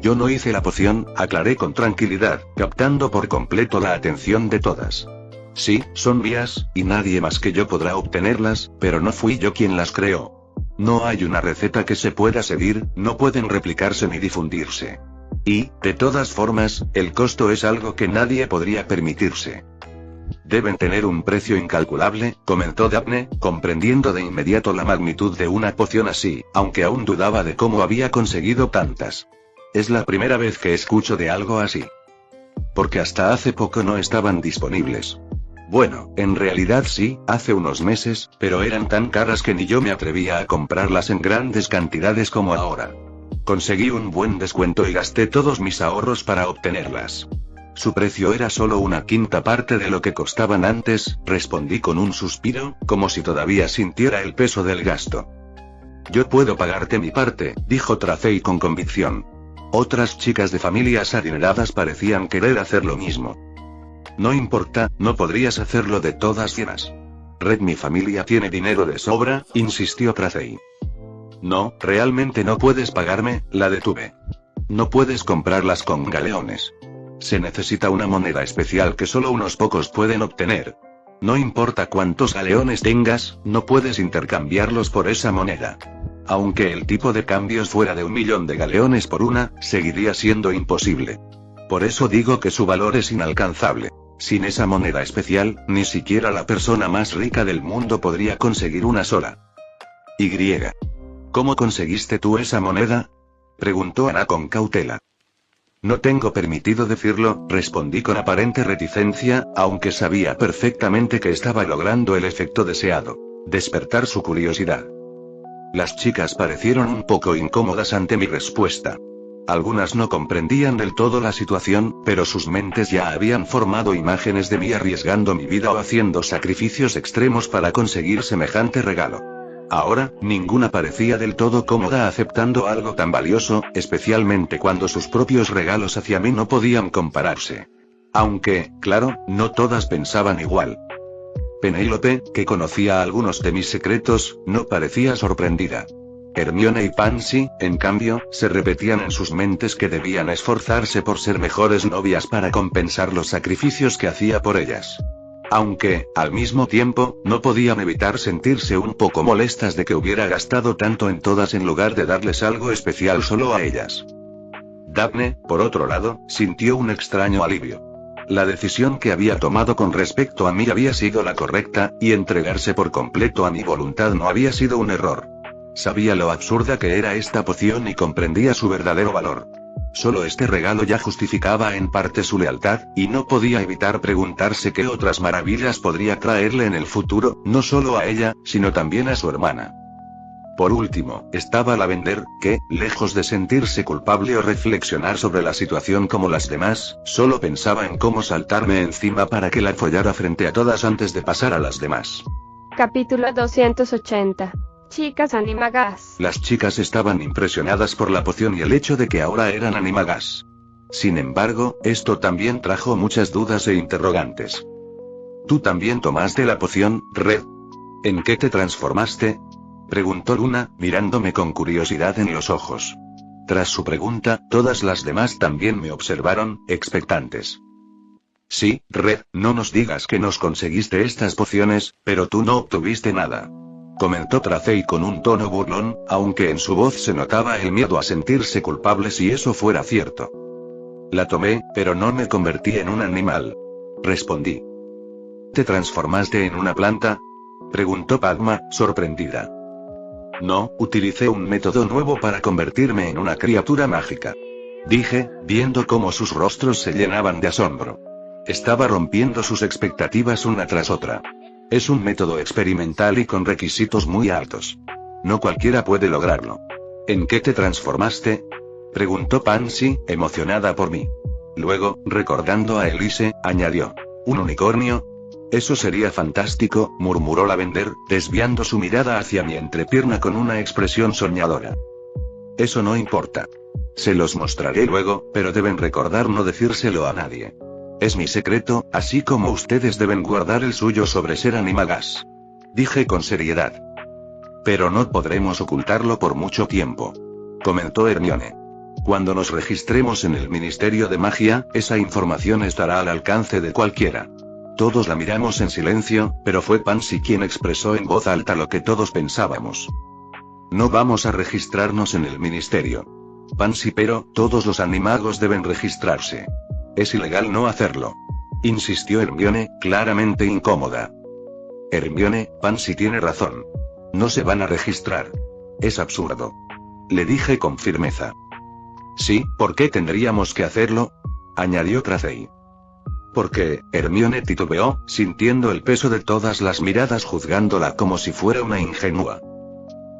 «Yo no hice la poción», aclaré con tranquilidad, captando por completo la atención de todas. «Sí, son mías, y nadie más que yo podrá obtenerlas, pero no fui yo quien las creó. No hay una receta que se pueda seguir, no pueden replicarse ni difundirse. Y, de todas formas, el costo es algo que nadie podría permitirse». «Deben tener un precio incalculable», comentó Daphne, comprendiendo de inmediato la magnitud de una poción así, aunque aún dudaba de cómo había conseguido tantas. «Es la primera vez que escucho de algo así. Porque hasta hace poco no estaban disponibles». Bueno, en realidad sí, hace unos meses, pero eran tan caras que ni yo me atrevía a comprarlas en grandes cantidades como ahora. Conseguí un buen descuento y gasté todos mis ahorros para obtenerlas. Su precio era solo una quinta parte de lo que costaban antes, respondí con un suspiro, como si todavía sintiera el peso del gasto. Yo puedo pagarte mi parte, dijo Tracy con convicción. Otras chicas de familias adineradas parecían querer hacer lo mismo. No importa, no podrías hacerlo de todas formas. Red, mi familia tiene dinero de sobra, insistió Tracy. No, realmente no puedes pagarme, la detuve. No puedes comprarlas con galeones. Se necesita una moneda especial que solo unos pocos pueden obtener. No importa cuántos galeones tengas, no puedes intercambiarlos por esa moneda. Aunque el tipo de cambios fuera de 1.000.000 de galeones por una, seguiría siendo imposible. Por eso digo que su valor es inalcanzable. Sin esa moneda especial, ni siquiera la persona más rica del mundo podría conseguir una sola. Y. ¿Cómo conseguiste tú esa moneda? Preguntó Ana con cautela. No tengo permitido decirlo, respondí con aparente reticencia, aunque sabía perfectamente que estaba logrando el efecto deseado: despertar su curiosidad. Las chicas parecieron un poco incómodas ante mi respuesta. Algunas no comprendían del todo la situación, pero sus mentes ya habían formado imágenes de mí arriesgando mi vida o haciendo sacrificios extremos para conseguir semejante regalo. Ahora, ninguna parecía del todo cómoda aceptando algo tan valioso, especialmente cuando sus propios regalos hacia mí no podían compararse. Aunque, claro, no todas pensaban igual. Penélope, que conocía algunos de mis secretos, no parecía sorprendida. Hermione y Pansy, en cambio, se repetían en sus mentes que debían esforzarse por ser mejores novias para compensar los sacrificios que hacía por ellas. Aunque, al mismo tiempo, no podían evitar sentirse un poco molestas de que hubiera gastado tanto en todas en lugar de darles algo especial solo a ellas. Daphne, por otro lado, sintió un extraño alivio. La decisión que había tomado con respecto a mí había sido la correcta, y entregarse por completo a mi voluntad no había sido un error. Sabía lo absurda que era esta poción y comprendía su verdadero valor. Solo este regalo ya justificaba en parte su lealtad, y no podía evitar preguntarse qué otras maravillas podría traerle en el futuro, no solo a ella, sino también a su hermana. Por último, estaba Lavender, que, lejos de sentirse culpable o reflexionar sobre la situación como las demás, solo pensaba en cómo saltarme encima para que la follara frente a todas antes de pasar a las demás. Capítulo 280. Chicas animagas. Las chicas estaban impresionadas por la poción y el hecho de que ahora eran animagas. Sin embargo, esto también trajo muchas dudas e interrogantes. ¿Tú también tomaste la poción, Red? ¿En qué te transformaste?, preguntó Luna, mirándome con curiosidad en los ojos. Tras su pregunta, todas las demás también me observaron, expectantes. Sí, Red, no nos digas que nos conseguiste estas pociones, pero tú no obtuviste nada, comentó Tracy con un tono burlón, aunque en su voz se notaba el miedo a sentirse culpable si eso fuera cierto. La tomé, pero no me convertí en un animal, respondí. ¿Te transformaste en una planta?, preguntó Padma, sorprendida. No, utilicé un método nuevo para convertirme en una criatura mágica, dije, viendo cómo sus rostros se llenaban de asombro. Estaba rompiendo sus expectativas una tras otra. Es un método experimental y con requisitos muy altos. No cualquiera puede lograrlo. ¿En qué te transformaste?, preguntó Pansy, emocionada por mí. Luego, recordando a Elise, añadió. ¿Un unicornio? Eso sería fantástico, murmuró Lavender, desviando su mirada hacia mi entrepierna con una expresión soñadora. Eso no importa. Se los mostraré luego, pero deben recordar no decírselo a nadie. Es mi secreto, así como ustedes deben guardar el suyo sobre ser animagas, dije con seriedad. Pero no podremos ocultarlo por mucho tiempo, comentó Hermione. Cuando nos registremos en el Ministerio de Magia, esa información estará al alcance de cualquiera. Todos la miramos en silencio, pero fue Pansy quien expresó en voz alta lo que todos pensábamos. No vamos a registrarnos en el ministerio, Pansy, pero todos los animagos deben registrarse. Es ilegal no hacerlo, insistió Hermione, claramente incómoda. Hermione, Pansy tiene razón. No se van a registrar. Es absurdo, le dije con firmeza. Sí, ¿por qué tendríamos que hacerlo?, añadió Tracy. ¿Por qué? Hermione titubeó, sintiendo el peso de todas las miradas juzgándola como si fuera una ingenua.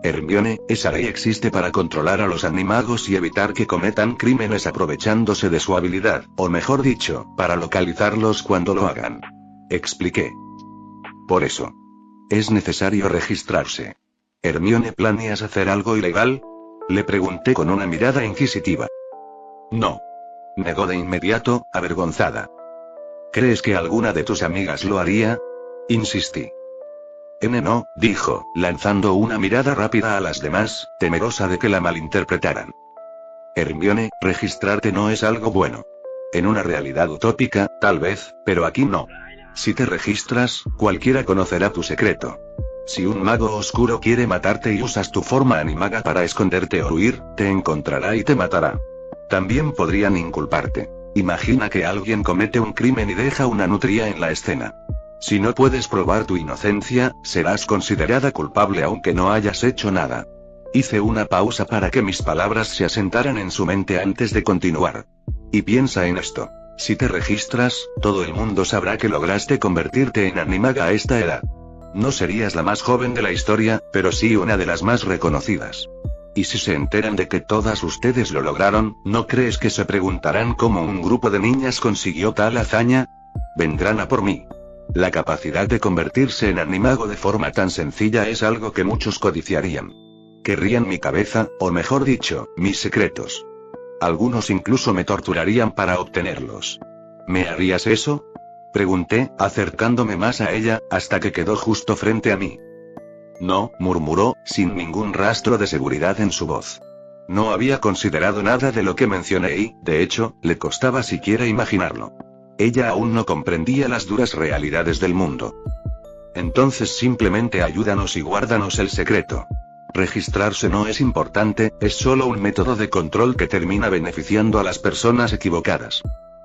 Hermione, esa ley existe para controlar a los animagos y evitar que cometan crímenes aprovechándose de su habilidad, o mejor dicho, para localizarlos cuando lo hagan. Expliqué. Por eso. Es necesario registrarse. Hermione, ¿planeas hacer algo ilegal? Le pregunté con una mirada inquisitiva. No. Negó de inmediato, avergonzada. ¿Crees que alguna de tus amigas lo haría? Insistí. No, dijo, lanzando una mirada rápida a las demás, temerosa de que la malinterpretaran. Hermione, registrarte no es algo bueno. En una realidad utópica, tal vez, pero aquí no. Si te registras, cualquiera conocerá tu secreto. Si un mago oscuro quiere matarte y usas tu forma animaga para esconderte o huir, te encontrará y te matará. También podrían inculparte. Imagina que alguien comete un crimen y deja una nutria en la escena. Si no puedes probar tu inocencia, serás considerada culpable aunque no hayas hecho nada. Hice una pausa para que mis palabras se asentaran en su mente antes de continuar. Y piensa en esto. Si te registras, todo el mundo sabrá que lograste convertirte en animaga a esta edad. No serías la más joven de la historia, pero sí una de las más reconocidas. Y si se enteran de que todas ustedes lo lograron, ¿no crees que se preguntarán cómo un grupo de niñas consiguió tal hazaña? Vendrán a por mí. La capacidad de convertirse en animago de forma tan sencilla es algo que muchos codiciarían. Querrían mi cabeza, o mejor dicho, mis secretos. Algunos incluso me torturarían para obtenerlos. ¿Me harías eso? Pregunté, acercándome más a ella, hasta que quedó justo frente a mí. No, murmuró, sin ningún rastro de seguridad en su voz. No había considerado nada de lo que mencioné y, de hecho, le costaba siquiera imaginarlo. Ella aún no comprendía las duras realidades del mundo. Entonces simplemente ayúdanos y guárdanos el secreto. Registrarse no es importante, es solo un método de control que termina beneficiando a las personas equivocadas.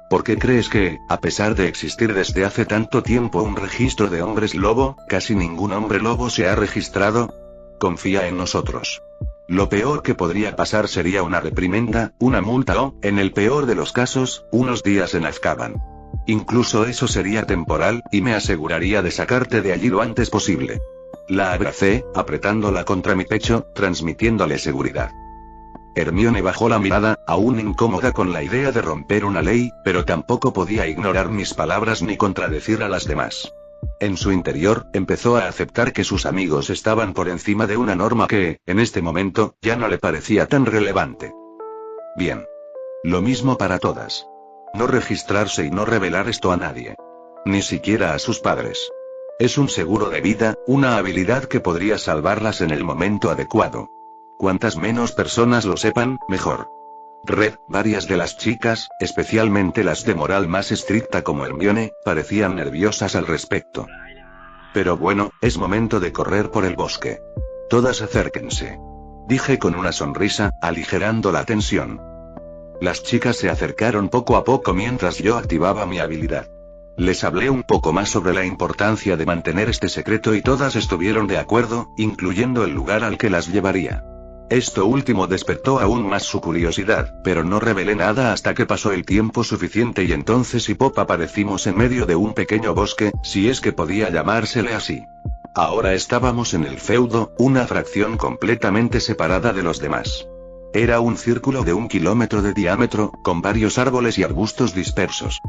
¿Por qué crees que, a pesar de existir desde hace tanto tiempo un registro de hombres lobo, casi ningún hombre lobo se ha registrado? Confía en nosotros. Lo peor que podría pasar sería una reprimenda, una multa o, en el peor de los casos, unos días en Azkaban. Incluso eso sería temporal, y me aseguraría de sacarte de allí lo antes posible. La abracé, apretándola contra mi pecho, transmitiéndole seguridad. Hermione bajó la mirada, aún incómoda con la idea de romper una ley, pero tampoco podía ignorar mis palabras ni contradecir a las demás. En su interior, empezó a aceptar que sus amigos estaban por encima de una norma que, en este momento, ya no le parecía tan relevante. Bien. Lo mismo para todas. No registrarse y no revelar esto a nadie. Ni siquiera a sus padres. Es un seguro de vida, una habilidad que podría salvarlas en el momento adecuado. Cuantas menos personas lo sepan, mejor. Varias de las chicas, especialmente las de moral más estricta como Hermione, parecían nerviosas al respecto. Pero bueno, es momento de correr por el bosque. Todas acérquense. Dije con una sonrisa, aligerando la tensión. Las chicas se acercaron poco a poco mientras yo activaba mi habilidad. Les hablé un poco más sobre la importancia de mantener este secreto y todas estuvieron de acuerdo, incluyendo el lugar al que las llevaría. Esto último despertó aún más su curiosidad, pero no revelé nada hasta que pasó el tiempo suficiente y entonces y Pop aparecimos en medio de un pequeño bosque, si es que podía llamársele así. Ahora estábamos en el feudo, una fracción completamente separada de los demás. Era un círculo de 1 kilómetro de diámetro, con varios árboles y arbustos dispersos.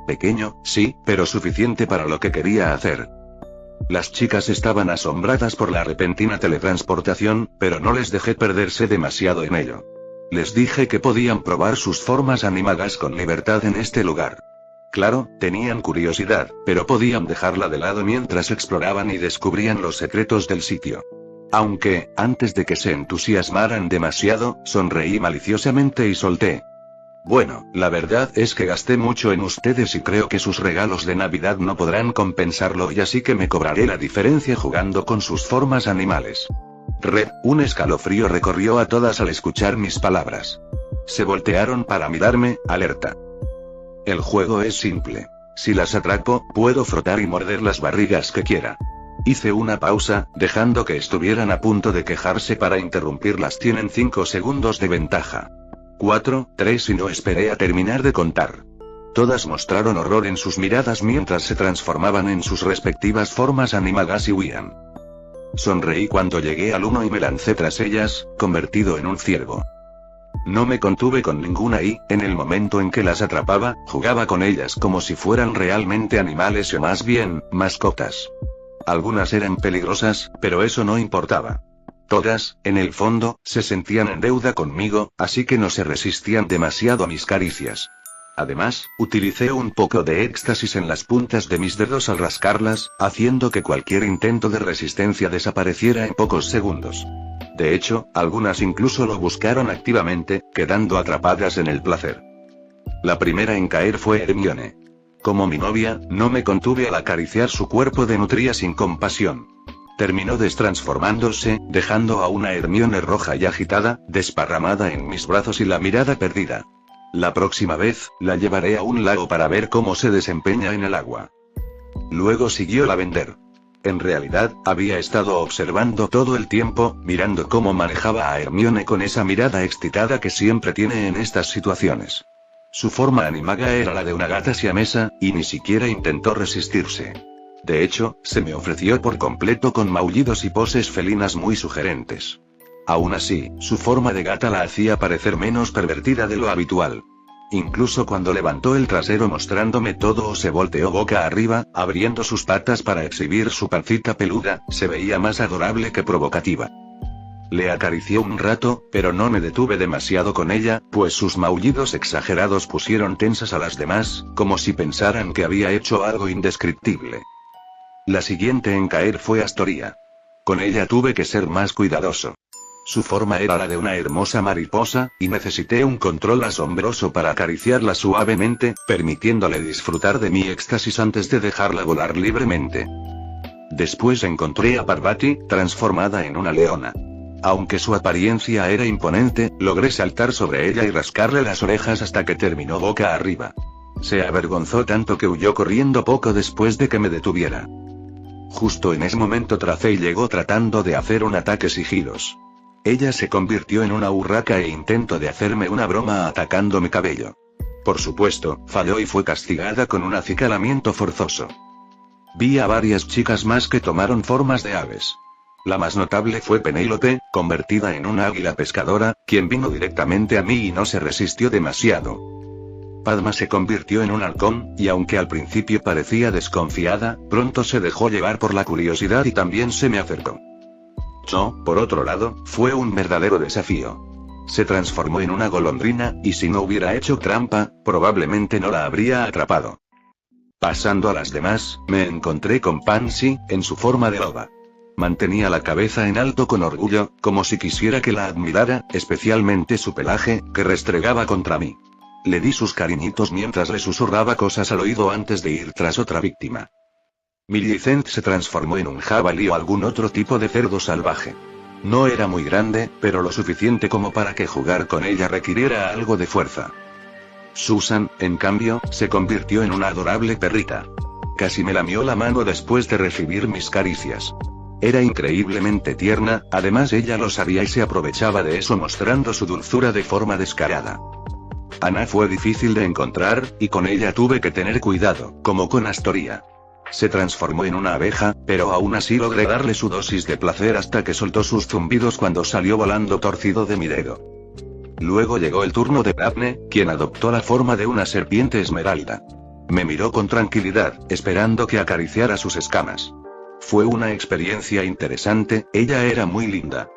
Pequeño, sí, pero suficiente para lo que quería hacer. Las chicas estaban asombradas por la repentina teletransportación, pero no les dejé perderse demasiado en ello. Les dije que podían probar sus formas animagas con libertad en este lugar. Claro, tenían curiosidad, pero podían dejarla de lado mientras exploraban y descubrían los secretos del sitio. Aunque, antes de que se entusiasmaran demasiado, sonreí maliciosamente y solté. Bueno, la verdad es que gasté mucho en ustedes y creo que sus regalos de Navidad no podrán compensarlo y así que me cobraré la diferencia jugando con sus formas animales. Un escalofrío recorrió a todas al escuchar mis palabras. Se voltearon para mirarme, alerta. El juego es simple. Si las atrapo, puedo frotar y morder las barrigas que quiera. Hice una pausa, dejando que estuvieran a punto de quejarse para interrumpirlas. Tienen 5 segundos de ventaja. 4, 3 y no esperé a terminar de contar. Todas mostraron horror en sus miradas mientras se transformaban en sus respectivas formas animagas y huían. Sonreí cuando llegué al 1 y me lancé tras ellas, convertido en un ciervo. No me contuve con ninguna y, en el momento en que las atrapaba, jugaba con ellas como si fueran realmente animales o más bien, mascotas. Algunas eran peligrosas, pero eso no importaba. Todas, en el fondo, se sentían en deuda conmigo, así que no se resistían demasiado a mis caricias. Además, utilicé un poco de éxtasis en las puntas de mis dedos al rascarlas, haciendo que cualquier intento de resistencia desapareciera en pocos segundos. De hecho, algunas incluso lo buscaron activamente, quedando atrapadas en el placer. La primera en caer fue Hermione. Como mi novia, no me contuve al acariciar su cuerpo de nutria sin compasión. Terminó destransformándose, dejando a una Hermione roja y agitada, desparramada en mis brazos y la mirada perdida. La próxima vez, la llevaré a un lago para ver cómo se desempeña en el agua. Luego siguió Lavender. En realidad, había estado observando todo el tiempo, mirando cómo manejaba a Hermione con esa mirada excitada que siempre tiene en estas situaciones. Su forma animaga era la de una gata siamesa, y ni siquiera intentó resistirse. De hecho, se me ofreció por completo con maullidos y poses felinas muy sugerentes. Aún así, su forma de gata la hacía parecer menos pervertida de lo habitual. Incluso cuando levantó el trasero mostrándome todo o se volteó boca arriba, abriendo sus patas para exhibir su pancita peluda, se veía más adorable que provocativa. Le acaricié un rato, pero no me detuve demasiado con ella, pues sus maullidos exagerados pusieron tensas a las demás, como si pensaran que había hecho algo indescriptible. La siguiente en caer fue Astoria. Con ella tuve que ser más cuidadoso. Su forma era la de una hermosa mariposa, y necesité un control asombroso para acariciarla suavemente, permitiéndole disfrutar de mi éxtasis antes de dejarla volar libremente. Después encontré a Parvati, transformada en una leona. Aunque su apariencia era imponente, logré saltar sobre ella y rascarle las orejas hasta que terminó boca arriba. Se avergonzó tanto que huyó corriendo poco después de que me detuviera. Justo en ese momento Tracey llegó tratando de hacer un ataque sigilos. Ella se convirtió en una urraca e intentó de hacerme una broma atacando mi cabello. Por supuesto, falló y fue castigada con un acicalamiento forzoso. Vi a varias chicas más que tomaron formas de aves. La más notable fue Penélope, convertida en una águila pescadora, quien vino directamente a mí y no se resistió demasiado. Padma se convirtió en un halcón, y aunque al principio parecía desconfiada, pronto se dejó llevar por la curiosidad y también se me acercó. Cho, por otro lado, fue un verdadero desafío. Se transformó en una golondrina, y si no hubiera hecho trampa, probablemente no la habría atrapado. Pasando a las demás, me encontré con Pansy, en su forma de loba. Mantenía la cabeza en alto con orgullo, como si quisiera que la admirara, especialmente su pelaje, que restregaba contra mí. Le di sus cariñitos mientras le susurraba cosas al oído antes de ir tras otra víctima. Millicent se transformó en un jabalí o algún otro tipo de cerdo salvaje. No era muy grande, pero lo suficiente como para que jugar con ella requiriera algo de fuerza. Susan, en cambio, se convirtió en una adorable perrita. Casi me lamió la mano después de recibir mis caricias. Era increíblemente tierna, además ella lo sabía y se aprovechaba de eso mostrando su dulzura de forma descarada. Anna fue difícil de encontrar, y con ella tuve que tener cuidado, como con Astoria. Se transformó en una abeja, pero aún así logré darle su dosis de placer hasta que soltó sus zumbidos cuando salió volando torcido de mi dedo. Luego llegó el turno de Daphne, quien adoptó la forma de una serpiente esmeralda. Me miró con tranquilidad, esperando que acariciara sus escamas. Fue una experiencia interesante, ella era muy linda.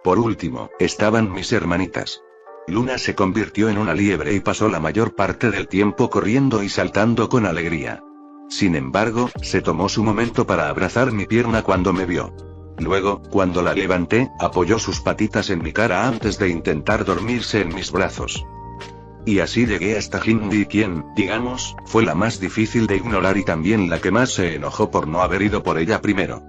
Por último, estaban mis hermanitas. Luna se convirtió en una liebre y pasó la mayor parte del tiempo corriendo y saltando con alegría. Sin embargo, se tomó su momento para abrazar mi pierna cuando me vio. Luego, cuando la levanté, apoyó sus patitas en mi cara antes de intentar dormirse en mis brazos. Y así llegué hasta Hindi, quien, digamos, fue la más difícil de ignorar y también la que más se enojó por no haber ido por ella primero.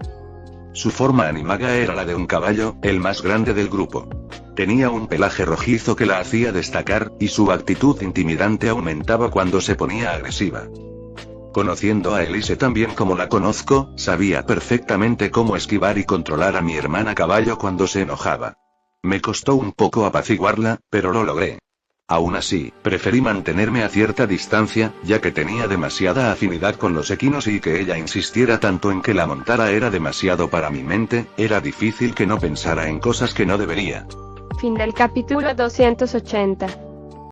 Su forma animaga era la de un caballo, el más grande del grupo. Tenía un pelaje rojizo que la hacía destacar, y su actitud intimidante aumentaba cuando se ponía agresiva. Conociendo a Elise tan bien como la conozco, sabía perfectamente cómo esquivar y controlar a mi hermana caballo cuando se enojaba. Me costó un poco apaciguarla, pero lo logré. Aún así, preferí mantenerme a cierta distancia, ya que tenía demasiada afinidad con los equinos y que ella insistiera tanto en que la montara era demasiado para mi mente, era difícil que no pensara en cosas que no debería. Fin del capítulo 280.